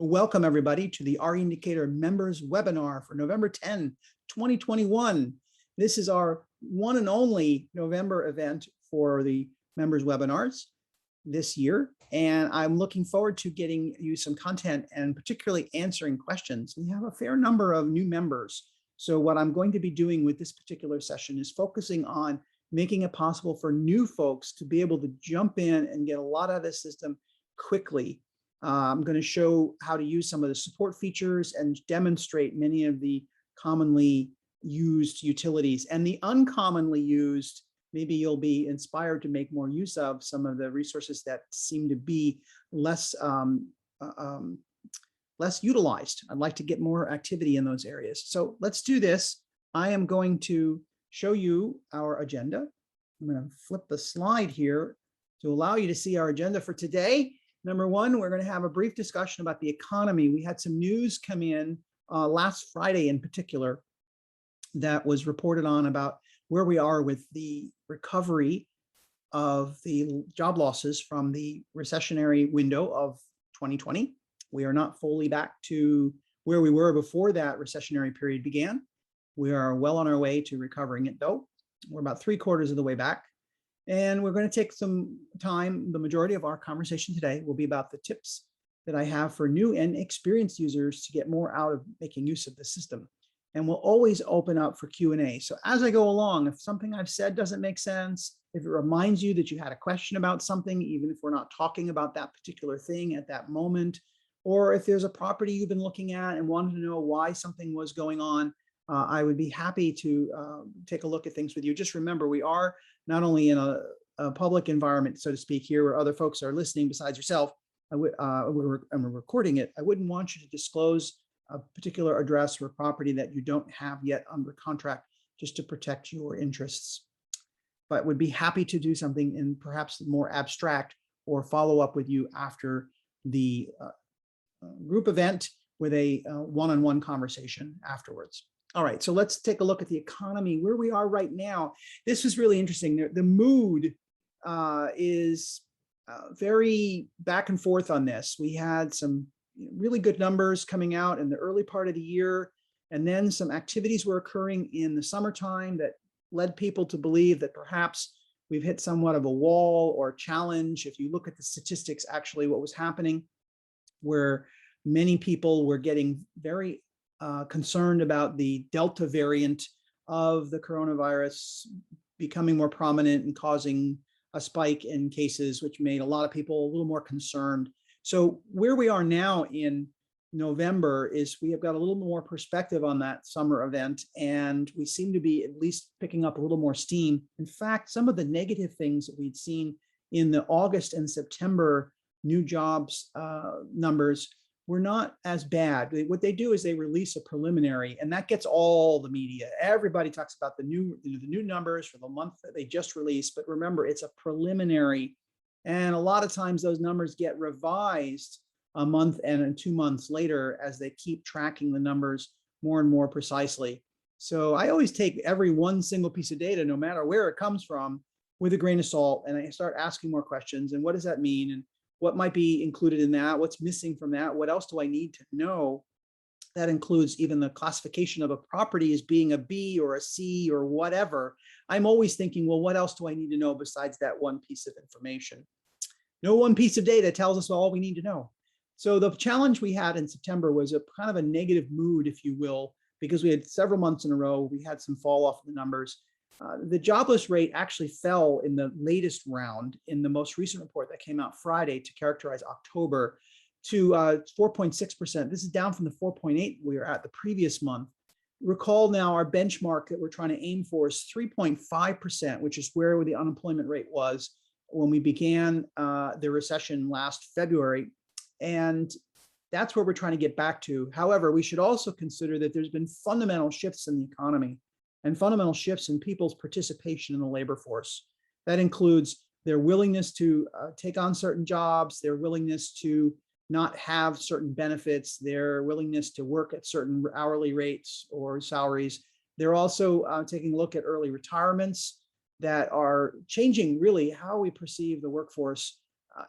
Welcome everybody to the RE-Indicator members webinar for November 10, 2021. This is our one and only November event for the members webinars this year. And I'm looking forward to getting you some content and particularly answering questions. We have a fair number of new members. So what I'm going to be doing with this particular session is focusing on making it possible for new folks to be able to jump in and get a lot out of the system quickly. I'm going to show how to use some of the support features and demonstrate many of the commonly used utilities, and the uncommonly used, maybe you'll be inspired to make more use of some of the resources that seem to be less utilized. I'd like to get more activity in those areas. So let's do this. I am going to show you our agenda. I'm going to flip the slide here to allow you to see our agenda for today. Number one, we're going to have a brief discussion about the economy. We had some news come in last Friday in particular that was reported on about where we are with the recovery of the job losses from the recessionary window of 2020. We are not fully back to where we were before that recessionary period began. We are well on our way to recovering it though. We're about 3/4 of the way back. And we're going to take some time. The majority of our conversation today will be about the tips that I have for new and experienced users to get more out of making use of the system. And we'll always open up for Q&A. So as I go along, if something I've said doesn't make sense, if it reminds you that you had a question about something, even if we're not talking about that particular thing at that moment, or if there's a property you've been looking at and wanted to know why something was going on, I would be happy to take a look at things with you. Just remember, we are not only in a public environment, so to speak, here where other folks are listening besides yourself, we're recording it. I wouldn't want you to disclose a particular address or property that you don't have yet under contract, just to protect your interests. But would be happy to do something in perhaps more abstract or follow up with you after the group event with a one-on-one conversation afterwards. All right, so let's take a look at the economy, where we are right now. This was really interesting. The mood is very back and forth on this. We had some really good numbers coming out in the early part of the year, and then some activities were occurring in the summertime that led people to believe that perhaps we've hit somewhat of a wall or challenge. If you look at the statistics, actually what was happening, where many people were getting very concerned about the Delta variant of the coronavirus becoming more prominent and causing a spike in cases, which made a lot of people a little more concerned. So where we are now in November is we have got a little more perspective on that summer event, and we seem to be at least picking up a little more steam. In fact, some of the negative things that we'd seen in the August and September new jobs numbers were not as bad. What they do is they release a preliminary, and that gets all the media. Everybody talks about the new numbers for the month that they just released, but remember, it's a preliminary. And a lot of times those numbers get revised a month and 2 months later as they keep tracking the numbers more and more precisely. So I always take every one single piece of data, no matter where it comes from, with a grain of salt, and I start asking more questions. And what does that mean? And what might be included in that? What's missing from that? What else do I need to know? That includes even the classification of a property as being a B or a C or whatever. I'm always thinking, well, what else do I need to know besides that one piece of information? No one piece of data tells us all we need to know. So the challenge we had in September was a kind of a negative mood, if you will, because we had several months in a row, we had some fall off in the numbers. The jobless rate actually fell in the latest round in the most recent report that came out Friday to characterize October to 4.6%. This is down from the 4.8 we were at the previous month. Recall now our benchmark that we're trying to aim for is 3.5%, which is where the unemployment rate was when we began the recession last February. And that's where we're trying to get back to. However, we should also consider that there's been fundamental shifts in the economy and fundamental shifts in people's participation in the labor force. That includes their willingness to take on certain jobs, their willingness to not have certain benefits, their willingness to work at certain hourly rates or salaries. They're also taking a look at early retirements that are changing really how we perceive the workforce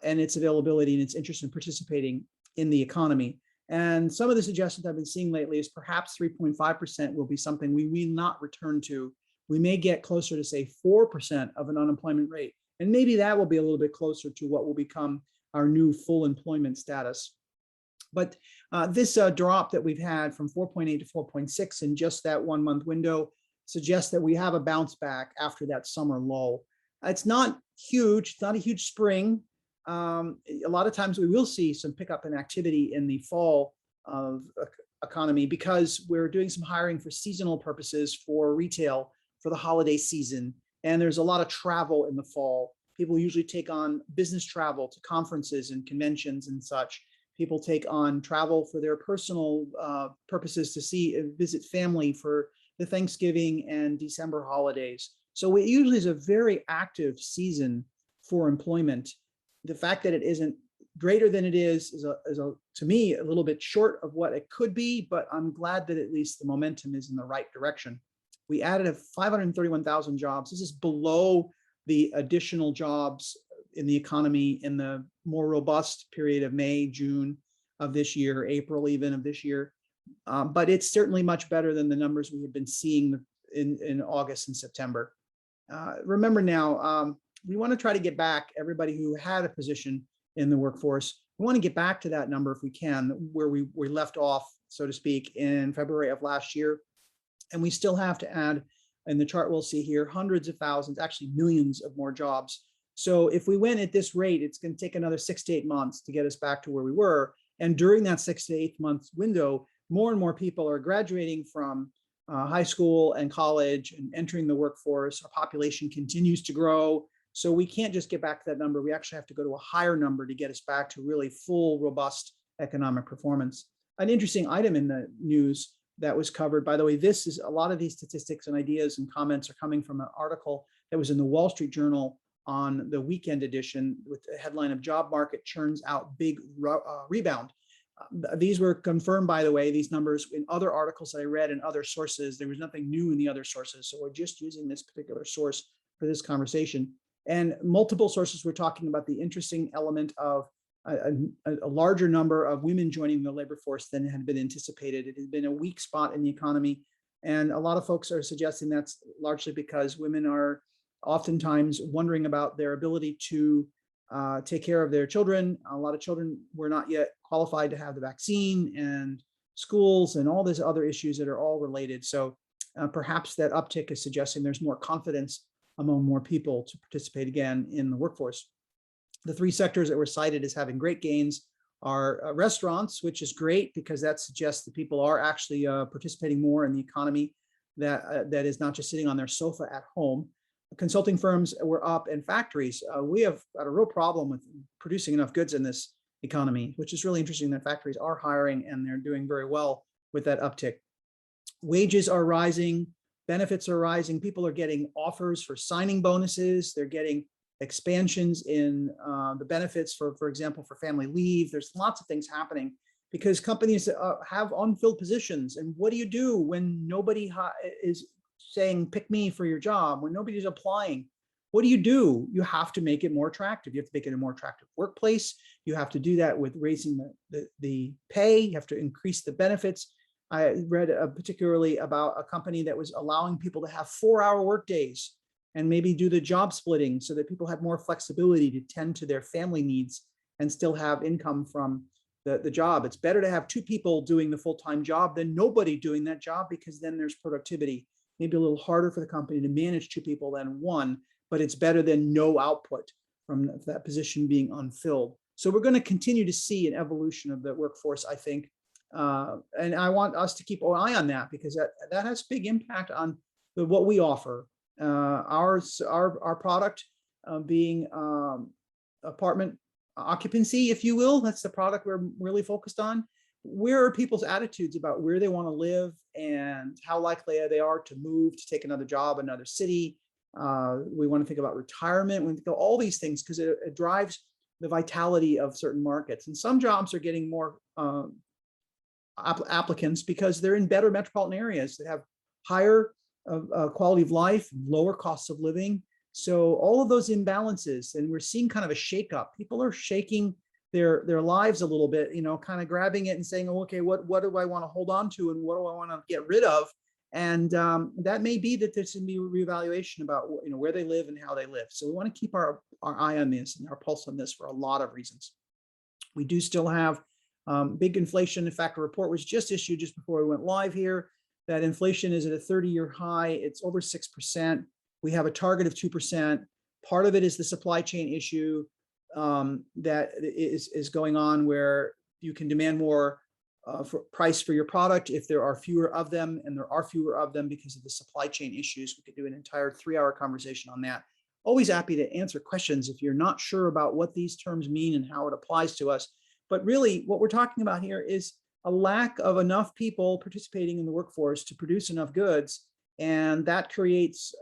and its availability and its interest in participating in the economy. And some of the suggestions I've been seeing lately is perhaps 3.5% will be something we will not return to. We may get closer to, say, 4% of an unemployment rate. And maybe that will be a little bit closer to what will become our new full employment status. But this drop that we've had from 4.8 to 4.6 in just that 1 month window suggests that we have a bounce back after that summer lull. It's not huge, it's not a huge spring. A lot of times we will see some pickup in activity in the fall of economy because we're doing some hiring for seasonal purposes for retail for the holiday season. And there's a lot of travel in the fall. People usually take on business travel to conferences and conventions and such. People take on travel for their personal purposes to see and visit family for the Thanksgiving and December holidays. So it usually is a very active season for employment. The fact that it isn't greater than it is to me, a little bit short of what it could be, but I'm glad that at least the momentum is in the right direction. We added 531,000 jobs. This is below the additional jobs in the economy in the more robust period of May, June of this year, April even of this year. But it's certainly much better than the numbers we have been seeing in August and September. Remember now, we want to try to get back everybody who had a position in the workforce. We want to get back to that number if we can, where we left off, so to speak, in February of last year. And we still have to add, in the chart we'll see here, hundreds of thousands, actually millions of more jobs. So if we went at this rate, it's going to take another 6 to 8 months to get us back to where we were. And during that 6 to 8 month window, more and more people are graduating from high school and college and entering the workforce. Our population continues to grow. So we can't just get back to that number. We actually have to go to a higher number to get us back to really full, robust economic performance. An interesting item in the news that was covered, by the way, this is a lot of these statistics and ideas and comments are coming from an article that was in the Wall Street Journal on the weekend edition with the headline of "Job Market Churns Out Big Rebound." These were confirmed, by the way, these numbers in other articles that I read and other sources. There was nothing new in the other sources. So we're just using this particular source for this conversation. And multiple sources were talking about the interesting element of a larger number of women joining the labor force than had been anticipated. It has been a weak spot in the economy. And a lot of folks are suggesting that's largely because women are oftentimes wondering about their ability to take care of their children. A lot of children were not yet qualified to have the vaccine, and schools and all these other issues that are all related. So perhaps that uptick is suggesting there's more confidence among more people to participate again in the workforce. The 3 sectors that were cited as having great gains are restaurants, which is great because that suggests that people are actually participating more in the economy, that is not just sitting on their sofa at home. Consulting firms were up, and factories. We have got a real problem with producing enough goods in this economy, which is really interesting that factories are hiring and they're doing very well with that uptick. Wages are rising, benefits are rising. People are getting offers for signing bonuses. They're getting expansions in the benefits for example, for family leave. There's lots of things happening because companies have unfilled positions. And what do you do when nobody is saying, pick me for your job, when nobody's applying? What do? You have to make it more attractive. You have to make it a more attractive workplace. You have to do that with raising the pay. You have to increase the benefits. I read particularly about a company that was allowing people to have 4-hour workdays and maybe do the job splitting so that people have more flexibility to tend to their family needs and still have income from the job. It's better to have 2 people doing the full-time job than nobody doing that job, because then there's productivity. Maybe a little harder for the company to manage 2 people than 1, but it's better than no output from that position being unfilled. So we're going to continue to see an evolution of the workforce, I think. And I want us to keep an eye on that, because that has big impact on what we offer. Our product being apartment occupancy, if you will. That's the product we're really focused on. Where are people's attitudes about where they want to live and how likely they are to move, to take another job in another city? We want to think about retirement. We think about all these things because it drives the vitality of certain markets. And some jobs are getting more applicants because they're in better metropolitan areas that have higher quality of life, lower costs of living. So all of those imbalances, and we're seeing kind of a shakeup. People are shaking their lives a little bit, kind of grabbing it and saying, oh, okay, what do I want to hold on to and what do I want to get rid of? And that may be that there's going to be a reevaluation about where they live and how they live. So we want to keep our eye on this and our pulse on this for a lot of reasons. We do still have big inflation. In fact, a report was just issued just before we went live here that inflation is at a 30-year high. It's over 6%. We have a target of 2%. Part of it is the supply chain issue that is going on, where you can demand more price for your product if there are fewer of them, and there are fewer of them because of the supply chain issues. We could do an entire 3-hour conversation on that. Always happy to answer questions if you're not sure about what these terms mean and how it applies to us. But really, what we're talking about here is a lack of enough people participating in the workforce to produce enough goods, and that creates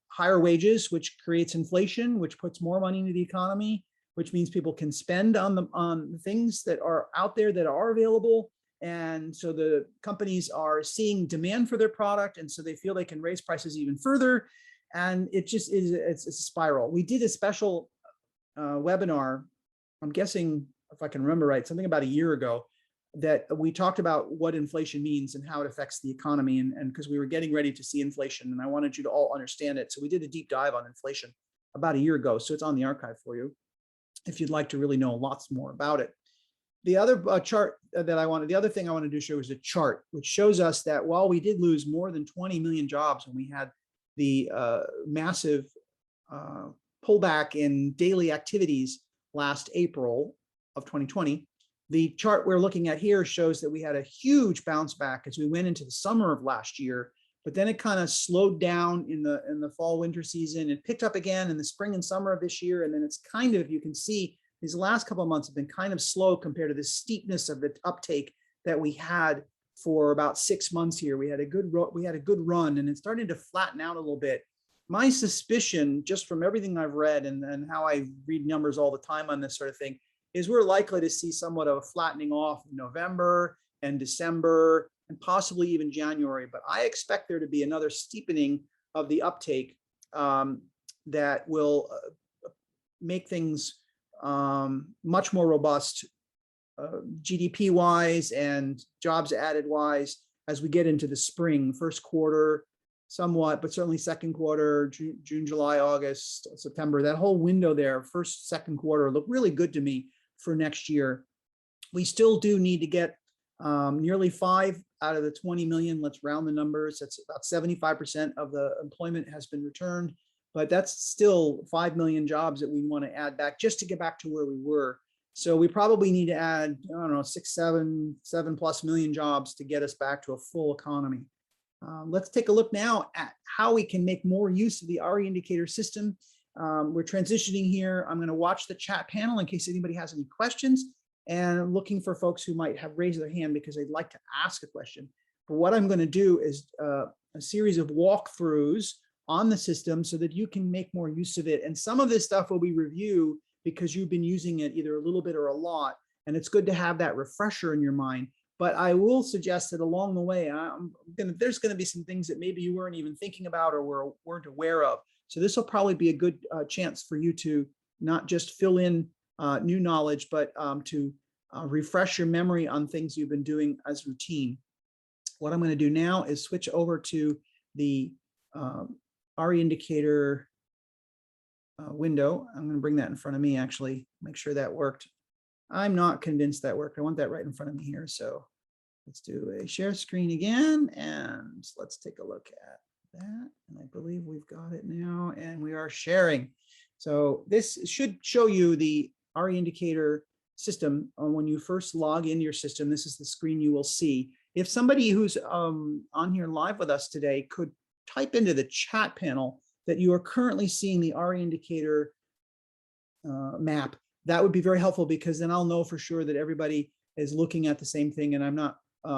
higher wages, which creates inflation, which puts more money into the economy, which means people can spend on the things that are out there that are available. And so the companies are seeing demand for their product, and so they feel they can raise prices even further. And it just is, it's a spiral. We did a special webinar, I'm guessing, if I can remember right, something about a year ago, that we talked about what inflation means and how it affects the economy. And because we were getting ready to see inflation, and I wanted you to all understand it. So we did a deep dive on inflation about a year ago. So it's on the archive for you if you'd like to really know lots more about it. The other chart that the other thing I wanted to show is a chart which shows us that while we did lose more than 20 million jobs when we had the massive pullback in daily activities last April of 2020, the chart we're looking at here shows that we had a huge bounce back as we went into the summer of last year, but then it kind of slowed down in the fall winter season. It picked up again in the spring and summer of this year, and then it's kind of, you can see these last couple of months have been kind of slow compared to the steepness of the uptake that we had for about 6 months here. We had a good run, and it's starting to flatten out a little bit. My suspicion, just from everything I've read and how I read numbers all the time on this sort of thing, is we're likely to see somewhat of a flattening off in November and December and possibly even January. But I expect there to be another steepening of the uptake that will make things much more robust GDP wise and jobs added wise as we get into the spring, first quarter somewhat, but certainly second quarter, June, July, August, September, that whole window there, first, second quarter, look really good to me for next year. We still do need to get nearly 5 out of the 20 million, let's round the numbers. That's about 75% of the employment has been returned, but that's still 5 million jobs that we want to add back just to get back to where we were. So we probably need to add, I don't know, 7+ million jobs to get us back to a full economy. Let's take a look now at how we can make more use of the RE indicator system. We're transitioning here. I'm going to watch the chat panel in case anybody has any questions, and I'm looking for folks who might have raised their hand because they'd like to ask a question. But what I'm going to do is a series of walkthroughs on the system so that you can make more use of it. And some of this stuff will be review because you've been using it either a little bit or a lot, and it's good to have that refresher in your mind. But I will suggest that along the way, there's going to be some things that maybe you weren't even thinking about or weren't aware of. So this will probably be a good chance for you to not just fill in new knowledge, but to refresh your memory on things you've been doing as routine. What I'm going to do now is switch over to the RE indicator window. I'm going to bring that in front of me, actually, make sure that worked. I'm not convinced that worked. I want that right in front of me here. So let's do a share screen again, and let's take a look at that. And I believe we've got it now, and we are sharing. So this should show you the RE indicator system when you first log into your system. This is the screen you will see. If somebody who's on here live with us today could type into the chat panel that you are currently seeing the RE indicator map, that would be very helpful, because then I'll know for sure that everybody is looking at the same thing and I'm not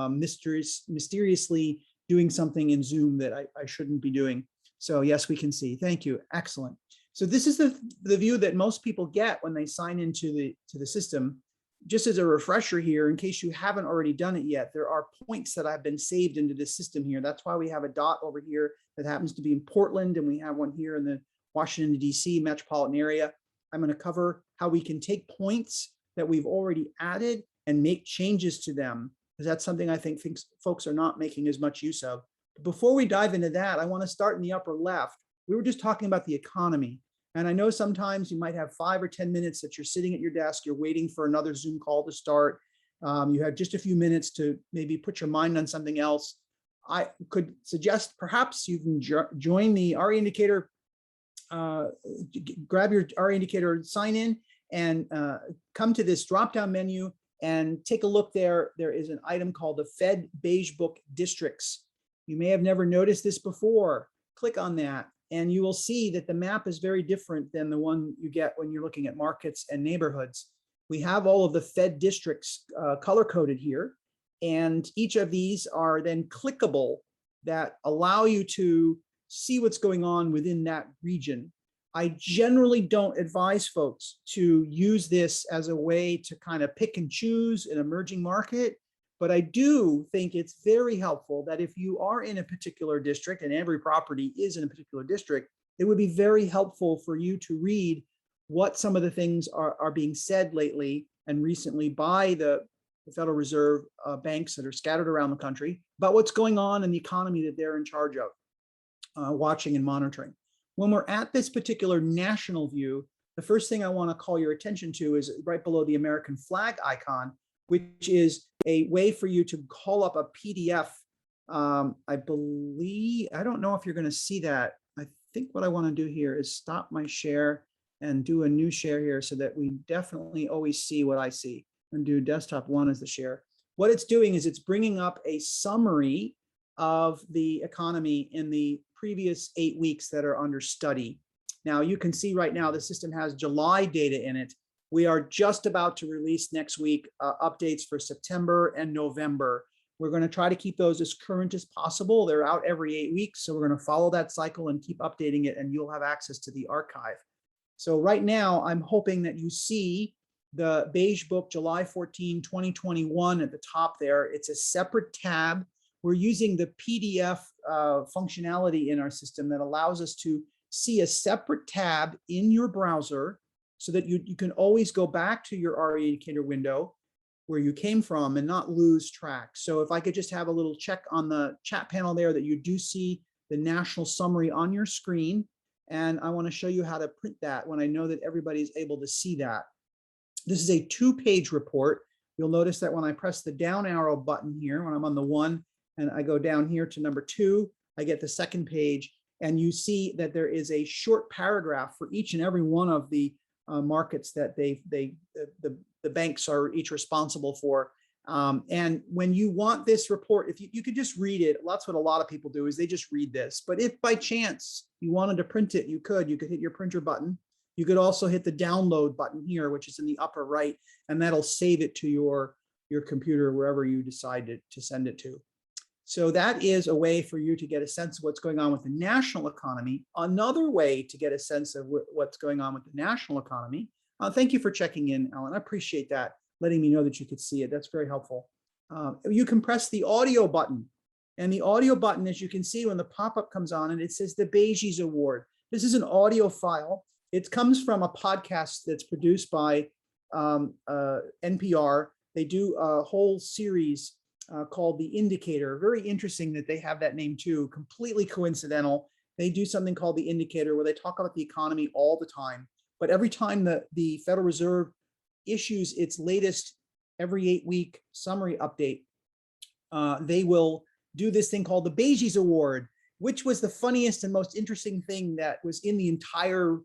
mysteriously doing something in Zoom that I shouldn't be doing. So yes, we can see. Thank you. Excellent. So this is the view that most people get when they sign into the system. Just as a refresher here, in case you haven't already done it yet, there are points that have been saved into the system here. That's why we have a dot over here that happens to be in Portland, and we have one here in the Washington, D.C. metropolitan area. I'm going to cover how we can take points that we've already added and make changes to them, because that's something I think folks are not making as much use of. But before we dive into that, I want to start in the upper left. We were just talking about the economy. And I know sometimes you might have 5 or 10 minutes that you're sitting at your desk, you're waiting for another Zoom call to start. You have just a few minutes to maybe put your mind on something else. I could suggest perhaps you can join the RE Indicator, grab your RE Indicator, sign in, and come to this drop-down menu and take a look there. There is an item called the Fed Beige Book Districts. You may have never noticed this before. Click on that, and you will see that the map is very different than the one you get when you're looking at markets and neighborhoods. We have all of the Fed districts color-coded here, and each of these are then clickable that allow you to see what's going on within that region. I generally don't advise folks to use this as a way to kind of pick and choose an emerging market, but I do think it's very helpful that if you are in a particular district, and every property is in a particular district, it would be very helpful for you to read what some of the things are being said lately and recently by the Federal Reserve banks that are scattered around the country about what's going on in the economy that they're in charge of watching and monitoring. When we're at this particular national view, the first thing I want to call your attention to is right below the American flag icon, which is a way for you to call up a PDF. I believe, I don't know if you're going to see that. I think what I want to do here is stop my share and do a new share here so that we definitely always see what I see, and do desktop 1 as the share. What it's doing is it's bringing up a summary of the economy in the previous 8 weeks that are under study. Now you can see right now the system has July data in it. We are just about to release next week updates for September and November. We're going to try to keep those as current as possible. They're out every 8 weeks, so we're going to follow that cycle and keep updating it, and you'll have access to the archive. So right now I'm hoping that you see the Beige Book July 14, 2021 at the top there. It's a separate tab. We're using the PDF functionality in our system that allows us to see a separate tab in your browser so that you can always go back to your RE Indicator window where you came from and not lose track. So if I could just have a little check on the chat panel there that you do see the national summary on your screen. And I want to show you how to print that when I know that everybody's able to see that. This is a 2-page report. You'll notice that when I press the down arrow button here, when I'm on the 1 and I go down here to number 2, I get the second page, and you see that there is a short paragraph for each and every one of the markets that the banks are each responsible for. And when you want this report, if you could just read it, that's what a lot of people do, is they just read this. But if by chance you wanted to print it, you could hit your printer button. You could also hit the download button here, which is in the upper right, and that'll save it to your computer wherever you decide to send it to. So that is a way for you to get a sense of what's going on with the national economy. Another way to get a sense of what's going on with the national economy. Thank you for checking in, Alan. I appreciate that, letting me know that you could see it. That's very helpful. You can press the audio button. And the audio button, as you can see when the pop-up comes on, and it says the Beige Award. This is an audio file. It comes from a podcast that's produced by NPR. They do a whole series called The Indicator. Very interesting that they have that name too, completely coincidental. They do something called The Indicator where they talk about the economy all the time. But every time the Federal Reserve issues its latest every 8-week summary update, they will do this thing called the Beige Award, which was the funniest and most interesting thing that was in the entire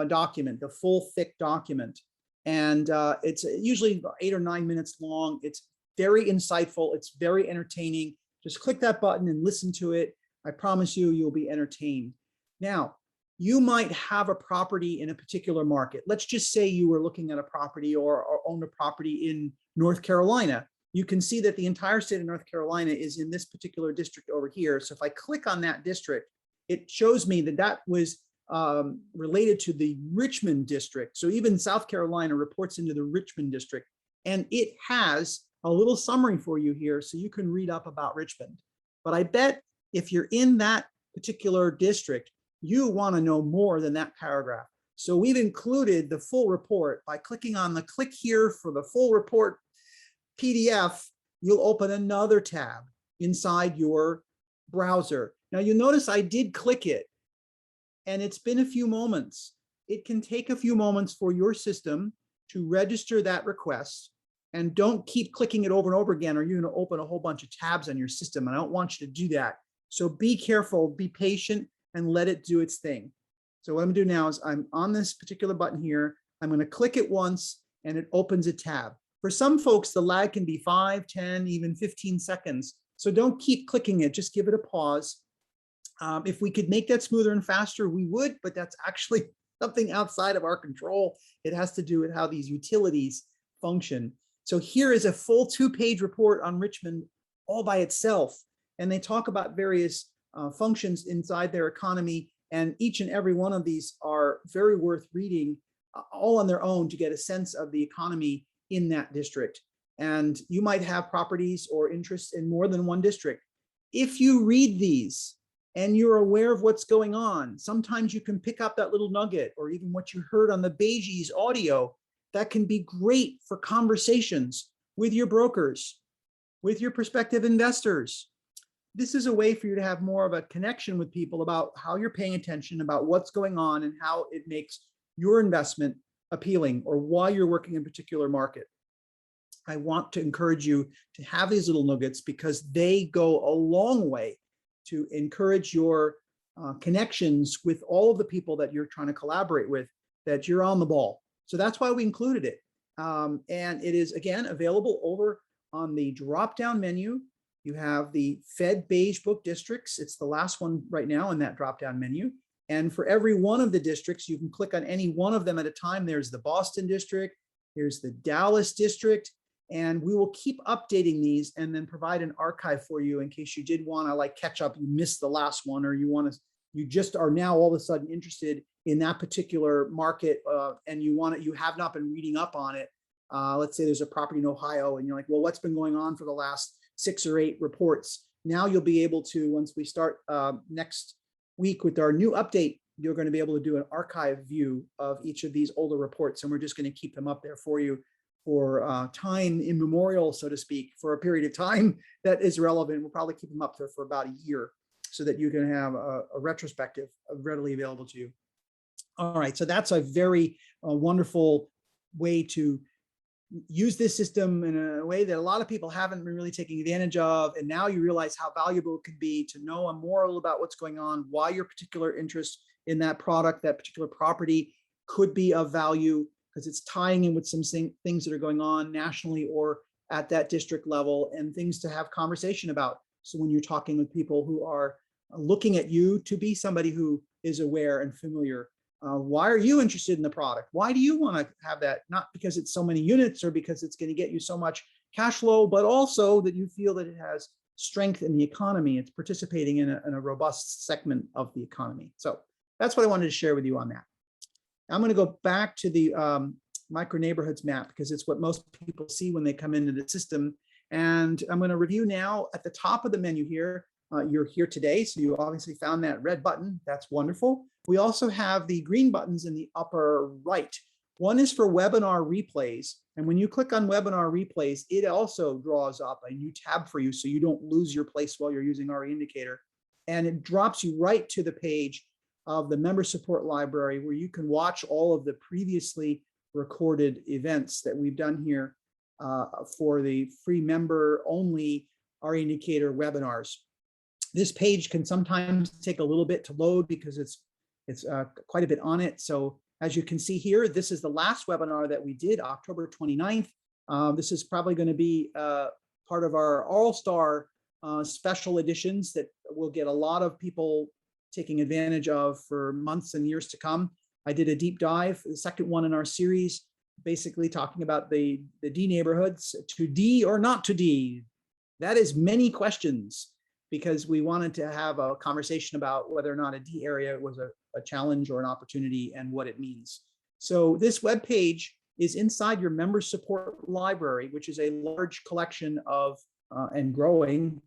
document, the full thick document. And it's usually 8 or 9 minutes long. It's very insightful. It's very entertaining. Just click that button and listen to it. I promise you, you'll be entertained. Now, you might have a property in a particular market. Let's just say you were looking at a property or own a property in North Carolina. You can see that the entire state of North Carolina is in this particular district over here. So if I click on that district, it shows me that that was related to the Richmond district. So even South Carolina reports into the Richmond district, and it has a little summary for you here so you can read up about Richmond. But I bet if you're in that particular district, you want to know more than that paragraph. So we've included the full report. By clicking on the click here for the full report PDF, you'll open another tab inside your browser. Now you'll notice I did click it, and it's been a few moments. It can take a few moments for your system to register that request, and don't keep clicking it over and over again, or you're going to open a whole bunch of tabs on your system, and I don't want you to do that. So be careful, be patient, and let it do its thing. So what I'm gonna do now is I'm on this particular button here. I'm going to click it once and it opens a tab. For some folks, the lag can be 5, 10, even 15 seconds. So don't keep clicking it, just give it a pause. If we could make that smoother and faster, we would, but that's actually something outside of our control. It has to do with how these utilities function. So here is a full 2-page report on Richmond all by itself. And they talk about various functions inside their economy. And each and every one of these are very worth reading all on their own to get a sense of the economy in that district. And you might have properties or interests in more than one district. If you read these and you're aware of what's going on, sometimes you can pick up that little nugget, or even what you heard on the Beges audio. That can be great for conversations with your brokers, with your prospective investors. This is a way for you to have more of a connection with people about how you're paying attention, about what's going on, and how it makes your investment appealing, or why you're working in a particular market. I want to encourage you to have these little nuggets, because they go a long way to encourage your connections with all of the people that you're trying to collaborate with, that you're on the ball. So that's why we included it. And it is, again, available over on the drop-down menu. You have the Fed Beige Book districts. It's the last one right now in that drop-down menu. And for every one of the districts, you can click on any one of them at a time. There's the Boston district, here's the Dallas district, and we will keep updating these and then provide an archive for you in case you did want to like catch up, you missed the last one, or you just are now all of a sudden interested in that particular market, and you have not been reading up on it. Let's say there's a property in Ohio and you're like, well, what's been going on for the last 6 or 8 reports? Now you'll be able to, once we start next week with our new update, you're going to be able to do an archive view of each of these older reports, and we're just going to keep them up there for you for time immemorial, so to speak, for a period of time that is relevant. We'll probably keep them up there for about a year so that you can have a retrospective readily available to you. All right, so that's a very wonderful way to use this system in a way that a lot of people haven't been really taking advantage of. And now you realize how valuable it can be to know more about what's going on, why your particular interest in that product, that particular property could be of value, because it's tying in with some things that are going on nationally or at that district level, and things to have conversation about. So when you're talking with people who are looking at you to be somebody who is aware and familiar, why are you interested in the product? Why do you want to have that? Not because it's so many units or because it's going to get you so much cash flow, but also that you feel that it has strength in the economy. It's participating in a robust segment of the economy. So that's what I wanted to share with you on that. I'm going to go back to the micro neighborhoods map, because it's what most people see when they come into the system. And I'm going to review now at the top of the menu here. You're here today, so you obviously found that red button. That's wonderful. We also have the green buttons in the upper right. One is for webinar replays. And when you click on webinar replays, it also draws up a new tab for you so you don't lose your place while you're using RE Indicator. And it drops you right to the page of the member support library, where you can watch all of the previously recorded events that we've done here for the free member only RE Indicator webinars. This page can sometimes take a little bit to load because it's quite a bit on it. So as you can see here, this is the last webinar that we did, October 29th. This is probably going to be part of our All-Star special editions that will get a lot of people taking advantage of for months and years to come. I did a deep dive, the second one in our series, basically talking about the D neighborhoods, to D or not to D. That is many questions, because we wanted to have a conversation about whether or not a D area was a challenge or an opportunity and what it means. So this web page is inside your member support library, which is a large collection of and growing,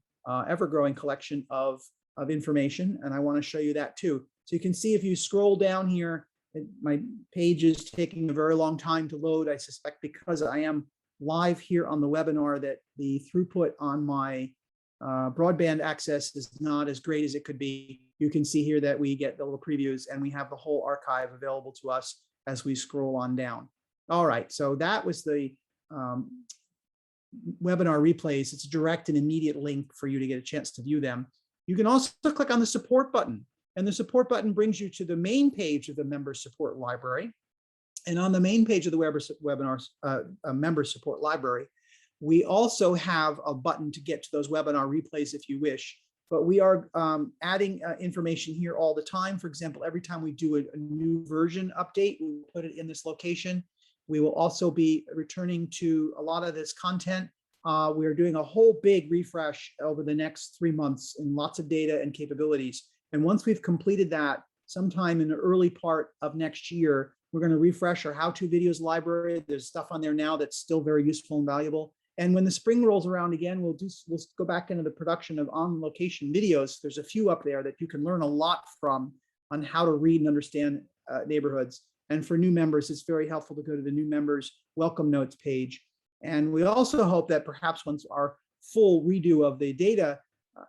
ever-growing collection of information. And I want to show you that too. So you can see if you scroll down here, My page is taking a very long time to load. I suspect because I am live here on the webinar that the throughput on my broadband access is not as great as it could be. You can see here that we get the little previews and we have the whole archive available to us as we scroll on down. All right, so that was the webinar replays. It's a direct and immediate link for you to get a chance to view them. You can also click on the support button, and the support button brings you to the main page of the member support library. And on the main page of the webinars member support library, we also have a button to get to those webinar replays if you wish. But we are adding information here all the time. For example, every time we do a new version update, we put it in this location. We will also be returning to a lot of this content. We are doing a whole big refresh over the next 3 months in lots of data and capabilities. And once we've completed that, sometime in the early part of next year, we're going to refresh our how-to videos library. There's stuff on there now that's still very useful and valuable. And when the spring rolls around again, we'll go back into the production of on-location videos. There's a few up there that you can learn a lot from on how to read and understand neighborhoods. And for new members, it's very helpful to go to the new members welcome notes page. And we also hope that perhaps once our full redo of the data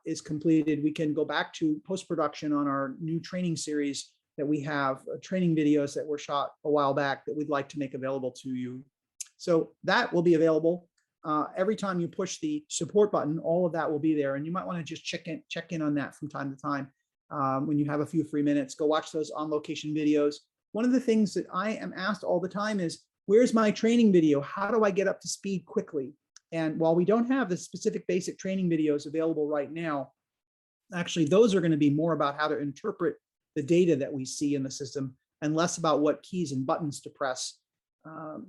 is completed, we can go back to post-production on our new training series that we have, training videos that were shot a while back that we'd like to make available to you. So that will be available. Every time you push the support button, all of that will be there. And you might want to just check in on that from time to time. When you have a few free minutes, go watch those on-location videos. One of the things that I am asked all the time is, where's my training video? How do I get up to speed quickly? And while we don't have the specific basic training videos available right now, actually, those are going to be more about how to interpret the data that we see in the system and less about what keys and buttons to press.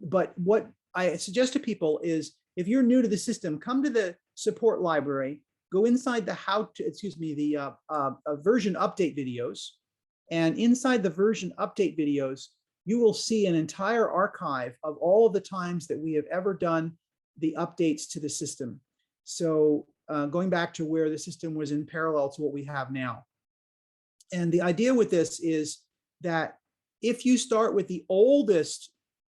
But what I suggest to people is, if you're new to the system, come to the support library, go inside the version update videos. And inside the version update videos, you will see an entire archive of all of the times that we have ever done the updates to the system. So going back to where the system was in parallel to what we have now. And the idea with this is that if you start with the oldest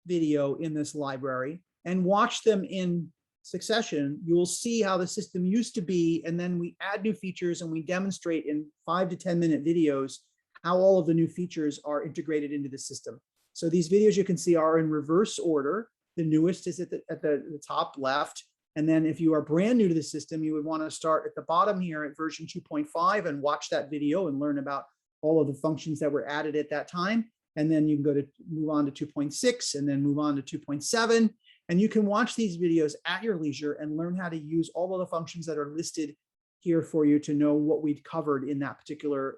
video in this library and watch them in succession, you will see how the system used to be. And then we add new features and we demonstrate in 5 to 10 minute videos how all of the new features are integrated into the system. So these videos you can see are in reverse order. The newest is at the top left. And then if you are brand new to the system, you would want to start at the bottom here at version 2.5 and watch that video and learn about all of the functions that were added at that time. And then you can move on to 2.6 and then move on to 2.7. And you can watch these videos at your leisure and learn how to use all of the functions that are listed here for you to know what we've covered in that particular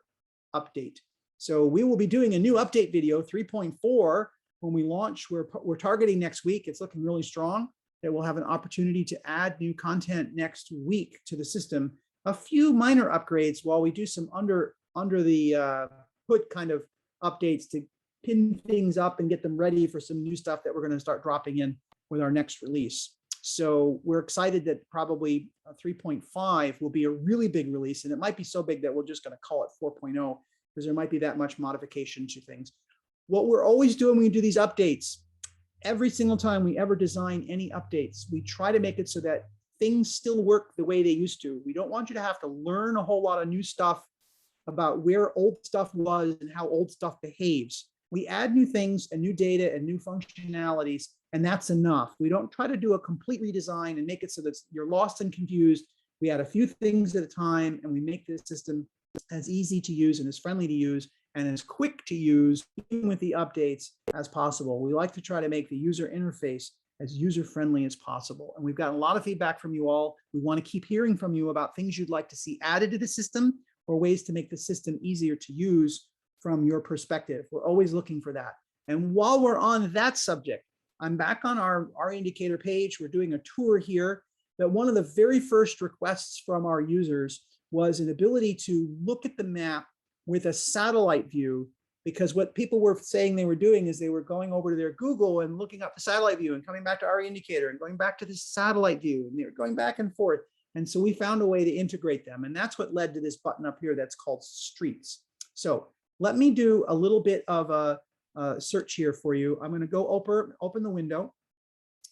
update. So we will be doing a new update video, 3.4, when we launch. We're targeting next week. It's looking really strong that we'll have an opportunity to add new content next week to the system. A few minor upgrades while we do some under the hood kind of updates to pin things up and get them ready for some new stuff that we're going to start dropping in with our next release. So we're excited that probably 3.5 will be a really big release, and it might be so big that we're just going to call it 4.0 because there might be that much modification to things. What we're always doing when we do these updates, every single time we ever design any updates, we try to make it so that things still work the way they used to. We don't want you to have to learn a whole lot of new stuff about where old stuff was and how old stuff behaves. We add new things and new data and new functionalities, and that's enough. We don't try to do a complete redesign and make it so that you're lost and confused. We add a few things at a time, and we make the system as easy to use and as friendly to use and as quick to use, even with the updates, as possible. We like to try to make the user interface as user-friendly as possible. And we've gotten a lot of feedback from you all. We want to keep hearing from you about things you'd like to see added to the system or ways to make the system easier to use from your perspective. We're always looking for that. And while we're on that subject, I'm back on our Indicator page. We're doing a tour here. That one of the very first requests from our users was an ability to look at the map with a satellite view, because what people were saying they were doing is they were going over to their Google and looking up the satellite view and coming back to our Indicator and going back to the satellite view, and they were going back and forth. And so we found a way to integrate them. And that's what led to this button up here that's called Streets. So let me do a little bit of a search here for you. I'm going to go open the window,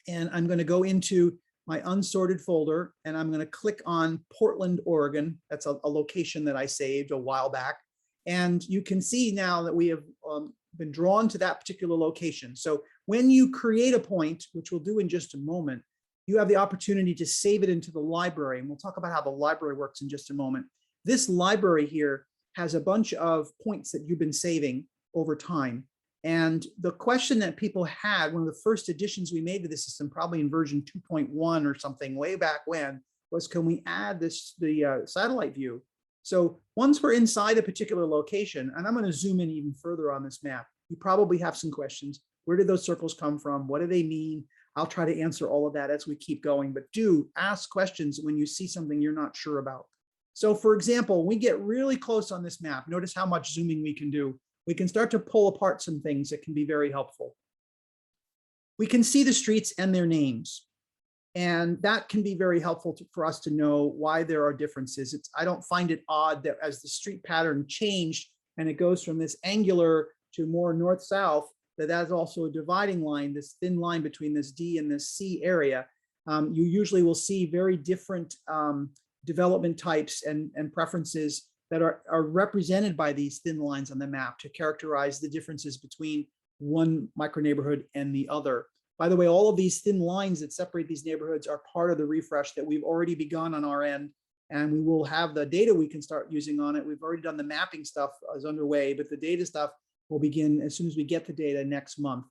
and I'm going to go into my unsorted folder, and I'm going to click on Portland, Oregon. That's a location that I saved a while back. And you can see now that we have been drawn to that particular location. So when you create a point, which we'll do in just a moment, you have the opportunity to save it into the library. And we'll talk about how the library works in just a moment. This library here has a bunch of points that you've been saving over time. And the question that people had, one of the first additions we made to the system, probably in version 2.1 or something way back when, was can we add the satellite view? So once we're inside a particular location, and I'm going to zoom in even further on this map, you probably have some questions. Where did those circles come from? What do they mean? I'll try to answer all of that as we keep going, but do ask questions when you see something you're not sure about. So for example, we get really close on this map. Notice how much zooming we can do. We can start to pull apart some things that can be very helpful. We can see the streets and their names. And that can be very helpful for us to know why there are differences. I don't find it odd that as the street pattern changed and it goes from this angular to more north-south, that's also a dividing line, this thin line between this D and this C area. You usually will see very different development types and preferences that are represented by these thin lines on the map to characterize the differences between one micro neighborhood and the other. By the way, all of these thin lines that separate these neighborhoods are part of the refresh that we've already begun on our end, and we will have the data we can start using on it. We've already done the mapping stuff is underway, but the data stuff will begin as soon as we get the data next month.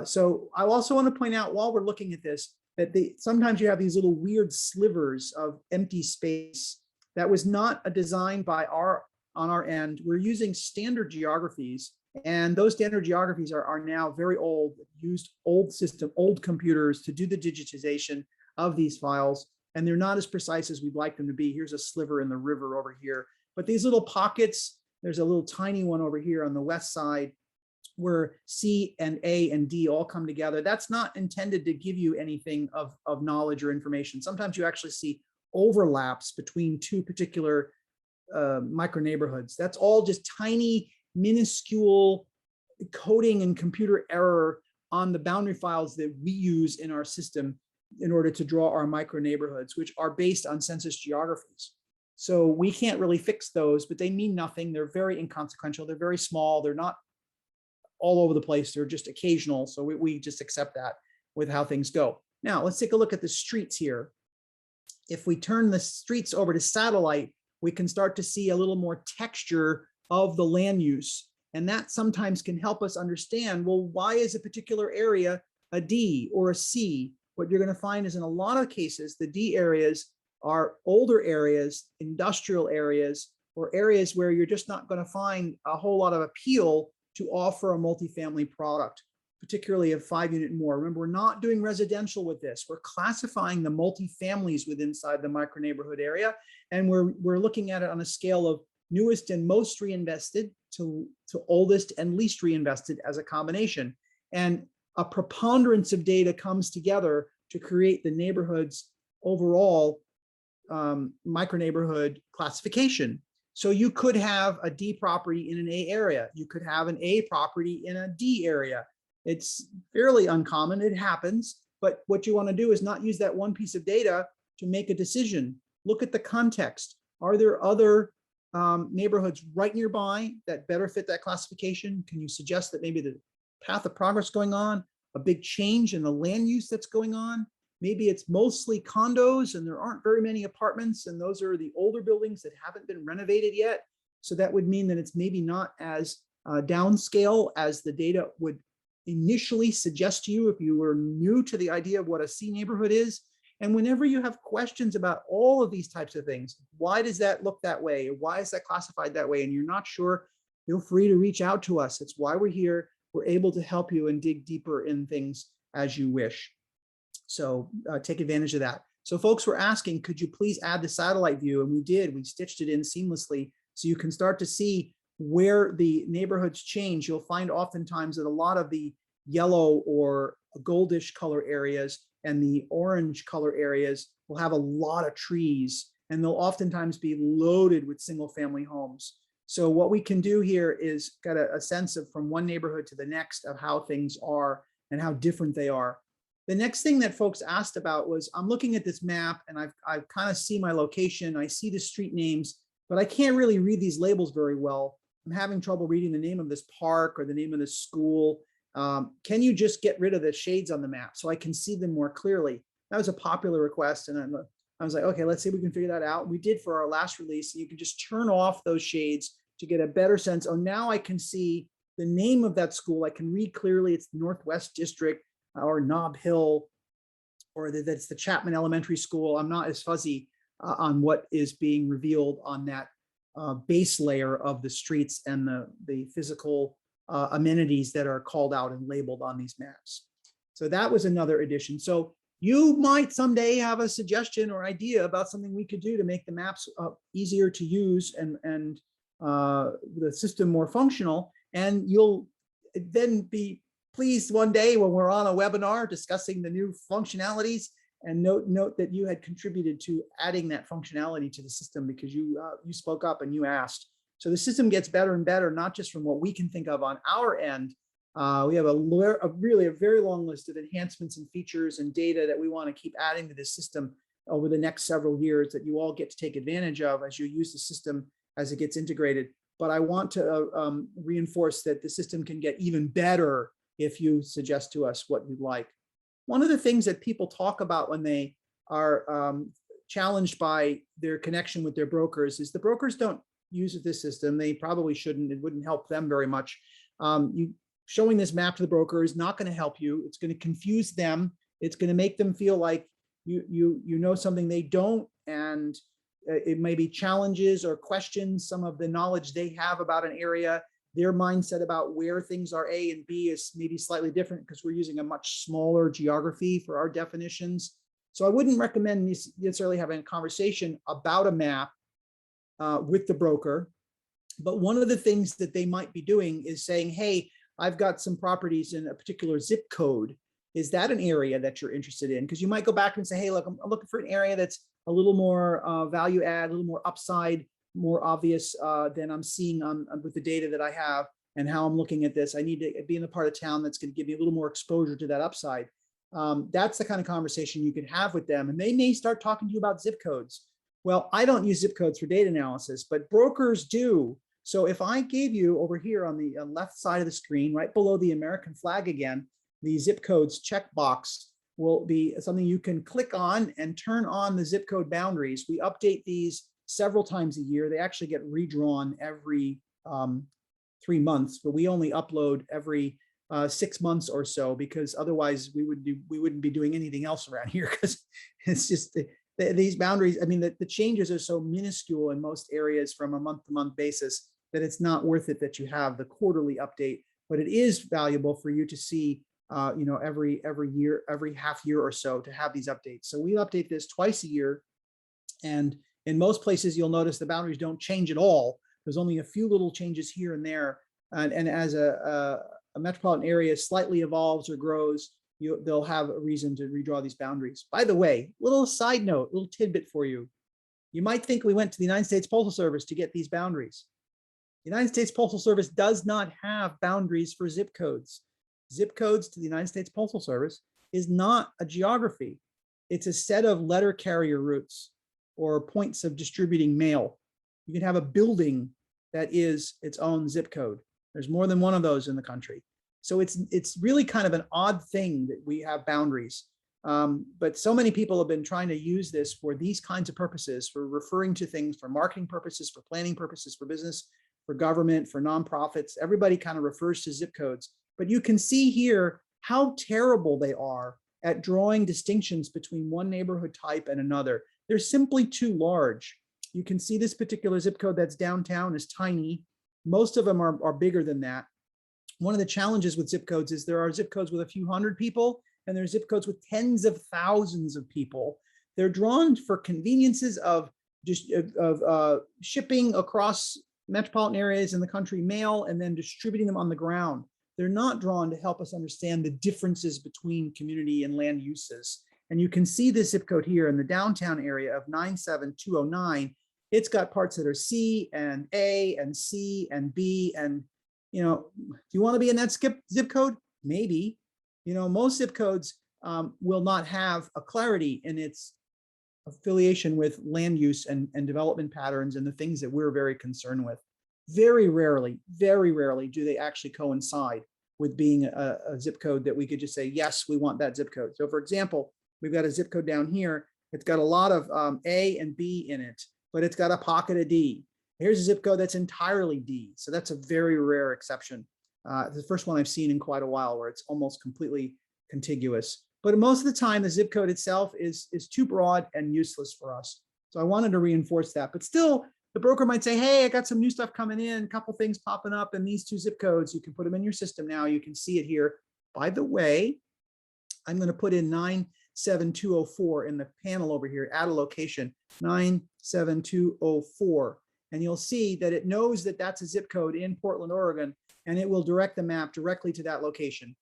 So I also want to point out while we're looking at this, that sometimes you have these little weird slivers of empty space. That was not a design by on our end. We're using standard geographies, and those standard geographies are now very old, used old computers to do the digitization of these files, and they're not as precise as we'd like them to be. Here's a sliver in the river over here, but these little pockets, there's a little tiny one over here on the west side where C and A and D all come together. That's not intended to give you anything of knowledge or information. Sometimes you actually see overlaps between two particular micro neighborhoods. That's all just tiny, minuscule coding and computer error on the boundary files that we use in our system in order to draw our micro neighborhoods, which are based on census geographies. So we can't really fix those, but they mean nothing. They're very inconsequential. They're very small. They're not all over the place. They're just occasional. So we just accept that with how things go. Now let's take a look at the streets here. If we turn the streets over to satellite, we can start to see a little more texture of the land use. And that sometimes can help us understand, well, why is a particular area a D or a C? What you're going to find is in a lot of cases, the D areas are older areas, industrial areas, or areas where you're just not going to find a whole lot of appeal to offer a multifamily product, particularly a 5-unit and more. Remember, we're not doing residential with this. We're classifying the multifamilies within inside the micro neighborhood area, and we're looking at it on a scale of newest and most reinvested to oldest and least reinvested as a combination. And a preponderance of data comes together to create the neighborhood's overall micro neighborhood classification. So you could have a D property in an A area. You could have an A property in a D area. It's fairly uncommon, it happens, but what you want to do is not use that one piece of data to make a decision. Look at the context. Are there other neighborhoods right nearby that better fit that classification? Can you suggest that maybe the path of progress going on, a big change in the land use that's going on? Maybe it's mostly condos and there aren't very many apartments, and those are the older buildings that haven't been renovated yet. So that would mean that it's maybe not as downscale as the data would initially suggest to you if you were new to the idea of what a C neighborhood is. And whenever you have questions about all of these types of things, why does that look that way? Why is that classified that way? And you're not sure, feel free to reach out to us. It's why we're here. We're able to help you and dig deeper in things as you wish. So take advantage of that. So folks were asking, could you please add the satellite view? And we did, we stitched it in seamlessly. So you can start to see where the neighborhoods change. You'll find oftentimes that a lot of the yellow or goldish color areas and the orange color areas will have a lot of trees, and they'll oftentimes be loaded with single family homes. So what we can do here is get a sense of from one neighborhood to the next of how things are and how different they are. The next thing that folks asked about was, I'm looking at this map and I kind of see my location, I see the street names, but I can't really read these labels very well. I'm having trouble reading the name of this park or the name of this school. Can you just get rid of the shades on the map so I can see them more clearly? That was a popular request, and I was like, okay, let's see if we can figure that out. We did for our last release. You can just turn off those shades to get a better sense. Oh, now I can see the name of that school. I can read clearly it's Northwest District or Nob Hill, or that's the Chapman Elementary School. I'm not as fuzzy on what is being revealed on that base layer of the streets and the physical amenities that are called out and labeled on these maps. So that was another addition. So you might someday have a suggestion or idea about something we could do to make the maps easier to use and the system more functional. And you'll then be pleased one day when we're on a webinar discussing the new functionalities, and note that you had contributed to adding that functionality to the system because you spoke up and you asked. So the system gets better and better, not just from what we can think of on our end. We have really a very long list of enhancements and features and data that we want to keep adding to this system over the next several years that you all get to take advantage of as you use the system as it gets integrated. But I want to reinforce that the system can get even better if you suggest to us what you'd like. One of the things that people talk about when they are challenged by their connection with their brokers is the brokers don't use this system. They probably shouldn't. It wouldn't help them very much. Showing this map to the broker is not going to help you. It's going to confuse them. It's going to make them feel like you know something they don't, and it may be challenges or questions some of the knowledge they have about an area. Their mindset about where things are A and B is maybe slightly different because we're using a much smaller geography for our definitions. So I wouldn't recommend necessarily having a conversation about a map with the broker. But one of the things that they might be doing is saying, hey, I've got some properties in a particular zip code. Is that an area that you're interested in? Because you might go back and say, hey, look, I'm looking for an area that's a little more value add, a little more upside, more obvious than I'm seeing with the data that I have and how I'm looking at this. I need to be in the part of town that's going to give me a little more exposure to that upside. That's the kind of conversation you can have with them. And they may start talking to you about zip codes. Well, I don't use zip codes for data analysis, but brokers do. So if I gave you over here on the left side of the screen, right below the American flag again, the zip codes checkbox will be something you can click on and turn on the zip code boundaries. We update these several times a year. They actually get redrawn every 3 months, but we only upload every 6 months or so, because otherwise we wouldn't be doing anything else around here, because it's just these boundaries. I mean, the changes are so minuscule in most areas from a month-to-month basis that it's not worth it that you have the quarterly update. But it is valuable for you to see, every year, every half year or so, to have these updates. So we update this twice a year, and in most places you'll notice the boundaries don't change at all. There's only a few little changes here and there, and as a metropolitan area slightly evolves or grows, they'll have a reason to redraw these boundaries. By the way, little side note, little tidbit for you. You might think we went to the United States Postal Service to get these boundaries. The United States Postal Service does not have boundaries for zip codes. Zip codes to the United States Postal Service is not a geography. It's a set of letter carrier routes or points of distributing mail. You can have a building that is its own zip code. There's more than one of those in the country. So it's really kind of an odd thing that we have boundaries. But so many people have been trying to use this for these kinds of purposes, for referring to things, for marketing purposes, for planning purposes, for business, for government, for nonprofits. Everybody kind of refers to zip codes. But you can see here how terrible they are at drawing distinctions between one neighborhood type and another. They're simply too large. You can see this particular zip code that's downtown is tiny. Most of them are bigger than that. One of the challenges with zip codes is there are zip codes with a few hundred people, and there's zip codes with tens of thousands of people. They're drawn for conveniences of just shipping across metropolitan areas in the country mail and then distributing them on the ground. They're not drawn to help us understand the differences between community and land uses. And you can see this zip code here in the downtown area of 97209. It's got parts that are C and A and C and B. And, do you want to be in that zip code? Maybe. Most zip codes will not have a clarity in its affiliation with land use and development patterns and the things that we're very concerned with. Very rarely do they actually coincide with being a zip code that we could just say, yes, we want that zip code. So for example, we've got a zip code down here. It's got a lot of A and B in it, but it's got a pocket of D. Here's a zip code that's entirely D. So that's a very rare exception. The first one I've seen in quite a while where it's almost completely contiguous. But most of the time, the zip code itself is too broad and useless for us. So I wanted to reinforce that. But still, the broker might say, hey, I got some new stuff coming in, a couple things popping up in these 2 zip codes. You can put them in your system now. You can see it here. By the way, I'm going to put in 97204 in the panel over here, add a location, 97204. And you'll see that it knows that that's a zip code in Portland, Oregon, and it will direct the map directly to that location.